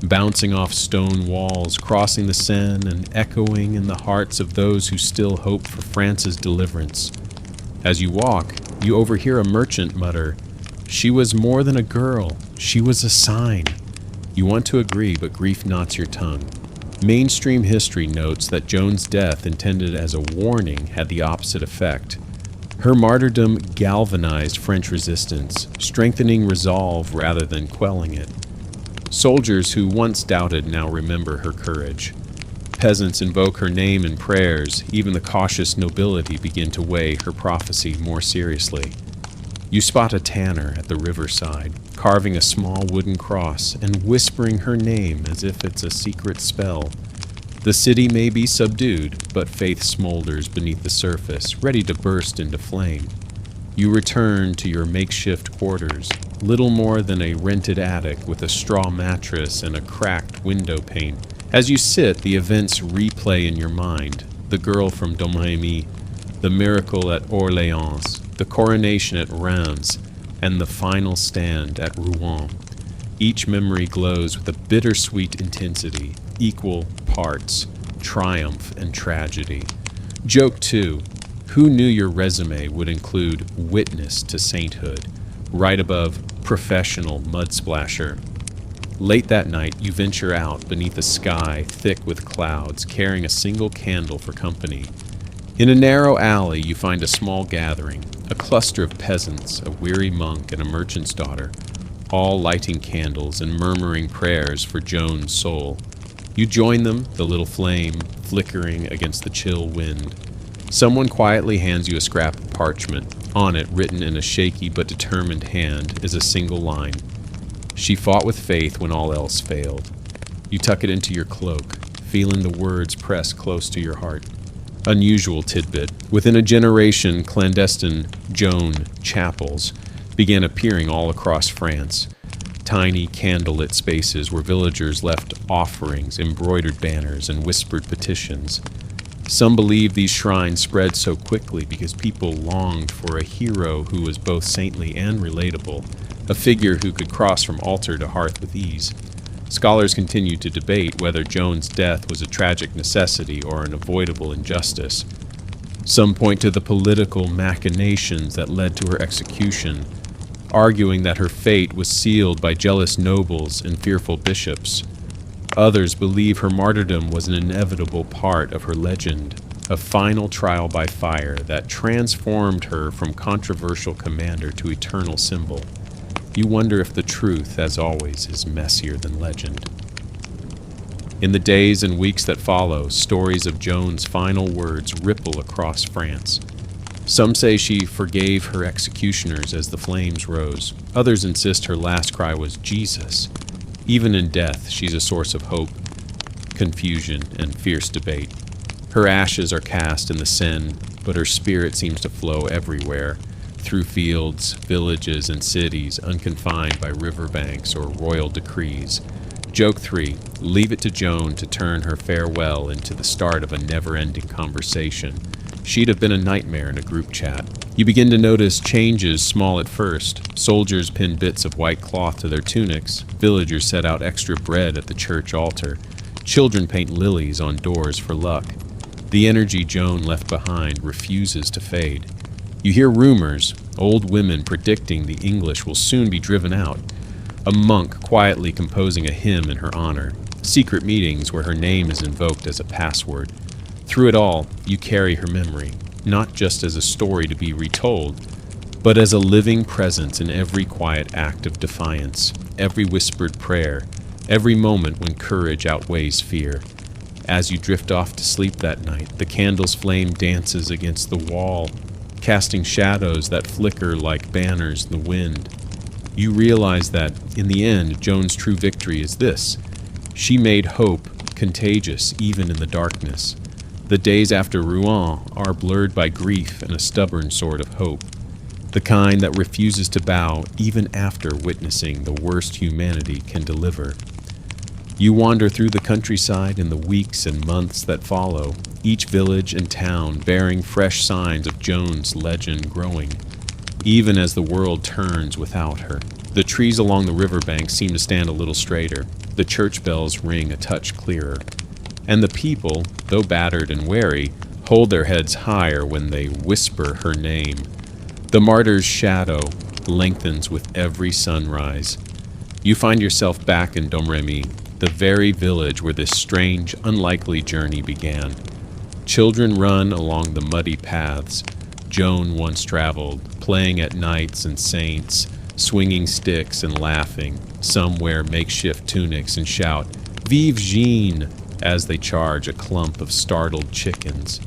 bouncing off stone walls, crossing the Seine, and echoing in the hearts of those who still hope for France's deliverance. As you walk, you overhear a merchant mutter, "She was more than a girl, she was a sign." You want to agree, but grief knots your tongue. Mainstream history notes that Joan's death, intended as a warning, had the opposite effect. Her martyrdom galvanized French resistance, strengthening resolve rather than quelling it. Soldiers who once doubted now remember her courage. Peasants invoke her name in prayers. Even the cautious nobility begin to weigh her prophecy more seriously. You spot a tanner at the riverside, carving a small wooden cross and whispering her name as if it's a secret spell. The city may be subdued, but faith smolders beneath the surface, ready to burst into flame. You return to your makeshift quarters, little more than a rented attic with a straw mattress and a cracked window pane. As you sit, the events replay in your mind. The girl from Domrémy, the miracle at Orléans, the coronation at Reims, and the final stand at Rouen. Each memory glows with a bittersweet intensity, equal parts triumph and tragedy. Joke 2. Who knew your resume would include witness to sainthood, right above professional mudsplasher? Late that night, you venture out beneath a sky thick with clouds, carrying a single candle for company. In a narrow alley, you find a small gathering, a cluster of peasants, a weary monk, and a merchant's daughter, all lighting candles and murmuring prayers for Joan's soul. You join them, the little flame flickering against the chill wind. Someone quietly hands you a scrap of parchment. On it, written in a shaky but determined hand, is a single line. She fought with faith when all else failed. You tuck it into your cloak, feeling the words press close to your heart. Unusual tidbit. Within a generation, clandestine Joan chapels began appearing all across France. Tiny candlelit spaces where villagers left offerings, embroidered banners, and whispered petitions. Some believe these shrines spread so quickly because people longed for a hero who was both saintly and relatable, a figure who could cross from altar to hearth with ease. Scholars continue to debate whether Joan's death was a tragic necessity or an avoidable injustice. Some point to the political machinations that led to her execution, arguing that her fate was sealed by jealous nobles and fearful bishops. Others believe her martyrdom was an inevitable part of her legend, a final trial by fire that transformed her from controversial commander to eternal symbol. You wonder if the truth, as always, is messier than legend. In the days and weeks that follow, stories of Joan's final words ripple across France. Some say she forgave her executioners as the flames rose. Others insist her last cry was Jesus. Even in death, she's a source of hope, confusion, and fierce debate. Her ashes are cast in the Seine, but her spirit seems to flow everywhere, through fields, villages, and cities, unconfined by riverbanks or royal decrees. Joke 3. Leave it to Joan to turn her farewell into the start of a never-ending conversation. She'd have been a nightmare in a group chat. You begin to notice changes small at first. Soldiers pin bits of white cloth to their tunics. Villagers set out extra bread at the church altar. Children paint lilies on doors for luck. The energy Joan left behind refuses to fade. You hear rumors, old women predicting the English will soon be driven out. A monk quietly composing a hymn in her honor. Secret meetings where her name is invoked as a password. Through it all, you carry her memory, not just as a story to be retold, but as a living presence in every quiet act of defiance, every whispered prayer, every moment when courage outweighs fear. As you drift off to sleep that night, the candle's flame dances against the wall, casting shadows that flicker like banners in the wind. You realize that, in the end, Joan's true victory is this. She made hope contagious even in the darkness. The days after Rouen are blurred by grief and a stubborn sort of hope, the kind that refuses to bow even after witnessing the worst humanity can deliver. You wander through the countryside in the weeks and months that follow, each village and town bearing fresh signs of Joan's legend growing, even as the world turns without her. The trees along the riverbank seem to stand a little straighter, the church bells ring a touch clearer, and the people, though battered and wary, hold their heads higher when they whisper her name. The martyr's shadow lengthens with every sunrise. You find yourself back in Domrémy, the very village where this strange, unlikely journey began. Children run along the muddy paths Joan once traveled, playing at knights and saints, swinging sticks and laughing. Some wear makeshift tunics and shout, "Vive Jeanne!" as they charge a clump of startled chickens.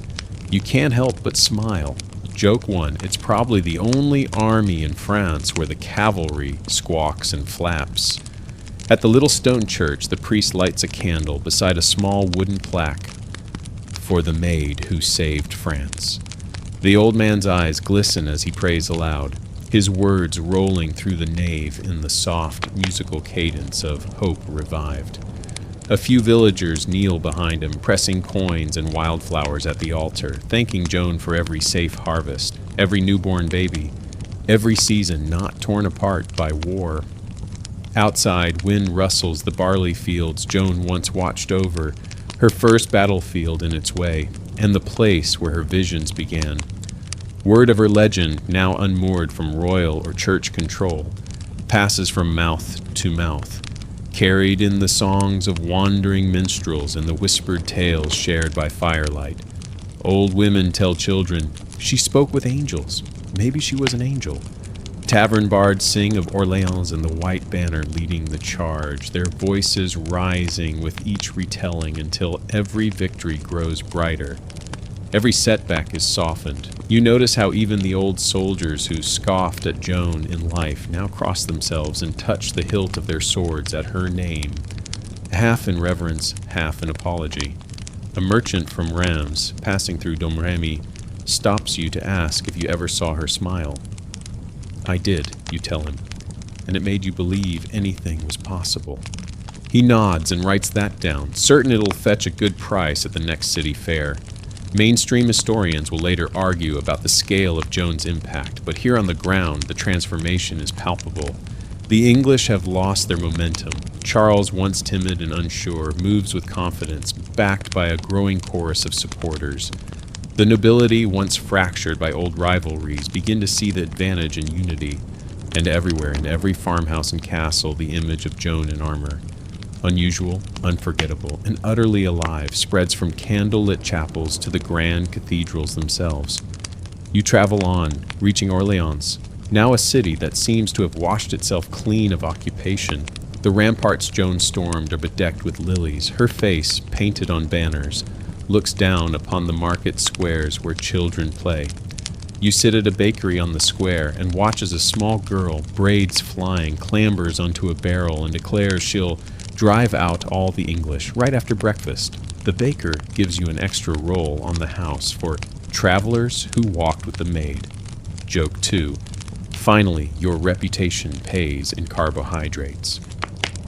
You can't help but smile. Joke one, it's probably the only army in France where the cavalry squawks and flaps. At the little stone church, the priest lights a candle beside a small wooden plaque for the maid who saved France. The old man's eyes glisten as he prays aloud, his words rolling through the nave in the soft, musical cadence of hope revived. A few villagers kneel behind him, pressing coins and wildflowers at the altar, thanking Joan for every safe harvest, every newborn baby, every season not torn apart by war. Outside, wind rustles the barley fields Joan once watched over, her first battlefield in its way, and the place where her visions began. Word of her legend, now unmoored from royal or church control, passes from mouth to mouth, carried in the songs of wandering minstrels and the whispered tales shared by firelight. Old women tell children, she spoke with angels. Maybe she was an angel. Tavern bards sing of Orleans and the white banner leading the charge, their voices rising with each retelling until every victory grows brighter. Every setback is softened. You notice how even the old soldiers who scoffed at Joan in life now cross themselves and touch the hilt of their swords at her name, half in reverence, half in apology. A merchant from Reims, passing through Domrémy, stops you to ask if you ever saw her smile. I did, you tell him, and it made you believe anything was possible. He nods and writes that down, certain it'll fetch a good price at the next city fair. Mainstream historians will later argue about the scale of Joan's impact, but here on the ground, the transformation is palpable. The English have lost their momentum. Charles, once timid and unsure, moves with confidence, backed by a growing chorus of supporters. The nobility, once fractured by old rivalries, begin to see the advantage in unity, and everywhere, in every farmhouse and castle, the image of Joan in armor. Unusual, unforgettable, and utterly alive, spreads from candle-lit chapels to the grand cathedrals themselves. You travel on, reaching Orleans, now a city that seems to have washed itself clean of occupation. The ramparts Joan stormed are bedecked with lilies. Her face, painted on banners, looks down upon the market squares where children play. You sit at a bakery on the square and watch as a small girl, braids flying, clambers onto a barrel and declares she'll drive out all the English right after breakfast. The baker gives you an extra roll on the house for travelers who walked with the maid. Joke 2. Finally, your reputation pays in carbohydrates.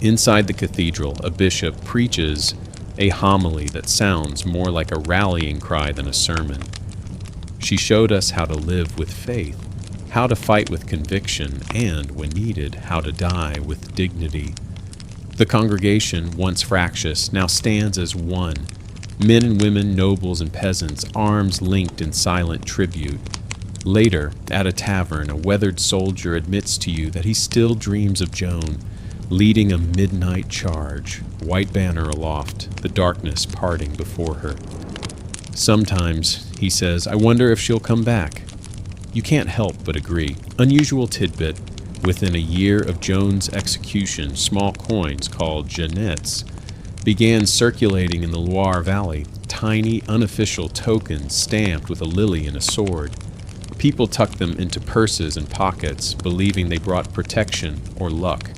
Inside the cathedral, a bishop preaches a homily that sounds more like a rallying cry than a sermon. She showed us how to live with faith, how to fight with conviction, and, when needed, how to die with dignity. The congregation, once fractious, now stands as one. Men and women, nobles and peasants, arms linked in silent tribute. Later, at a tavern, a weathered soldier admits to you that he still dreams of Joan, leading a midnight charge, white banner aloft, the darkness parting before her. Sometimes, he says, I wonder if she'll come back. You can't help but agree. Unusual tidbit. Within a year of Joan's execution, small coins called jeannettes began circulating in the Loire Valley, tiny, unofficial tokens stamped with a lily and a sword. People tucked them into purses and pockets, believing they brought protection or luck.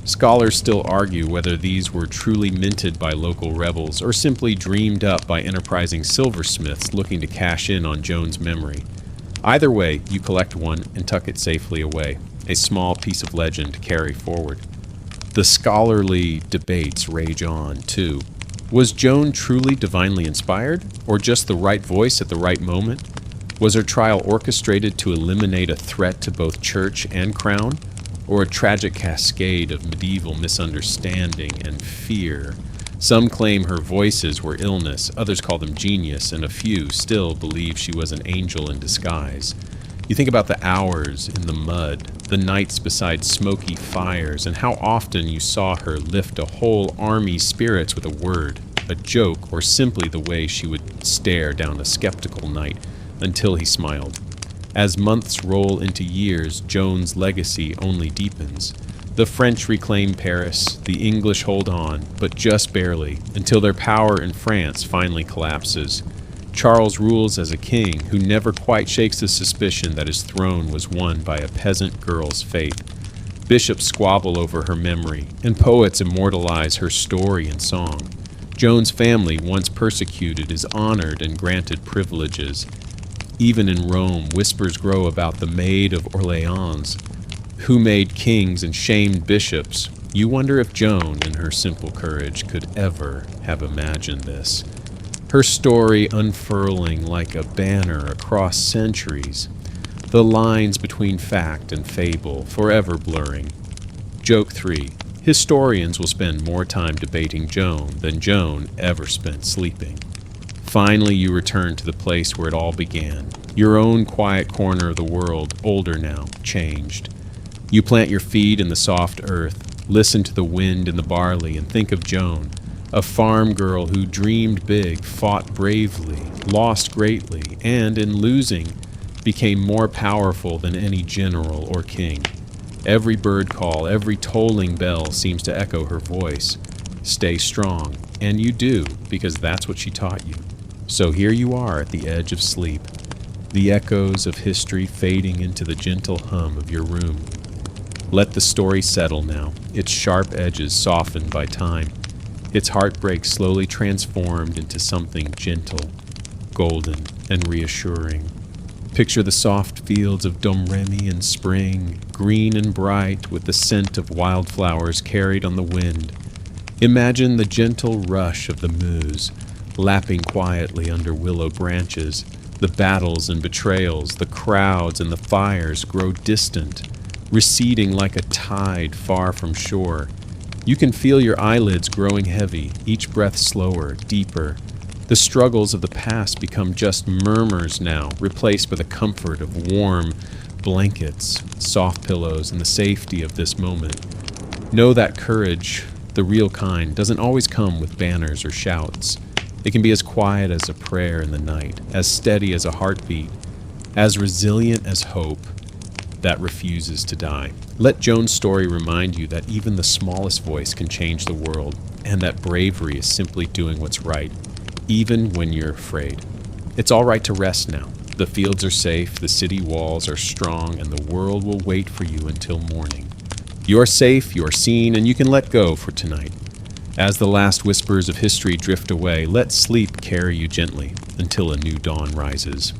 Scholars still argue whether these were truly minted by local rebels or simply dreamed up by enterprising silversmiths looking to cash in on Joan's memory. Either way, you collect one and tuck it safely away, a small piece of legend to carry forward. The scholarly debates rage on, too. Was Joan truly divinely inspired, or just the right voice at the right moment? Was her trial orchestrated to eliminate a threat to both church and crown, or a tragic cascade of medieval misunderstanding and fear? Some claim her voices were illness, others call them genius, and a few still believe she was an angel in disguise. You think about the hours in the mud, the nights beside smoky fires, and how often you saw her lift a whole army's spirits with a word, a joke, or simply the way she would stare down a skeptical knight until he smiled. As months roll into years, Joan's legacy only deepens. The French reclaim Paris, the English hold on, but just barely, until their power in France finally collapses. Charles rules as a king who never quite shakes the suspicion that his throne was won by a peasant girl's faith. Bishops squabble over her memory, and poets immortalize her story in song. Joan's family, once persecuted, is honored and granted privileges. Even in Rome, whispers grow about the Maid of Orleans, who made kings and shamed bishops. You wonder if Joan, in her simple courage, could ever have imagined this. Her story unfurling like a banner across centuries, the lines between fact and fable forever blurring. Joke 3. Historians will spend more time debating Joan than Joan ever spent sleeping. Finally, you return to the place where it all began, your own quiet corner of the world, older now, changed. You plant your feet in the soft earth, listen to the wind in the barley, and think of Joan, a farm girl who dreamed big, fought bravely, lost greatly, and in losing, became more powerful than any general or king. Every bird call, every tolling bell seems to echo her voice. Stay strong, and you do, because that's what she taught you. So here you are at the edge of sleep, the echoes of history fading into the gentle hum of your room. Let the story settle now, its sharp edges softened by time, its heartbreak slowly transformed into something gentle, golden, and reassuring. Picture the soft fields of Domrémy in spring, green and bright with the scent of wildflowers carried on the wind. Imagine the gentle rush of the Meuse, lapping quietly under willow branches. The battles and betrayals, the crowds and the fires grow distant, receding like a tide far from shore. You can feel your eyelids growing heavy, each breath slower, deeper. The struggles of the past become just murmurs now, replaced by the comfort of warm blankets, soft pillows, and the safety of this moment. Know that courage, the real kind, doesn't always come with banners or shouts. It can be as quiet as a prayer in the night, as steady as a heartbeat, as resilient as hope that refuses to die. Let Joan's story remind you that even the smallest voice can change the world, and that bravery is simply doing what's right, even when you're afraid. It's all right to rest now. The fields are safe, the city walls are strong, and the world will wait for you until morning. You are safe, you are seen, and you can let go for tonight. As the last whispers of history drift away, let sleep carry you gently until a new dawn rises.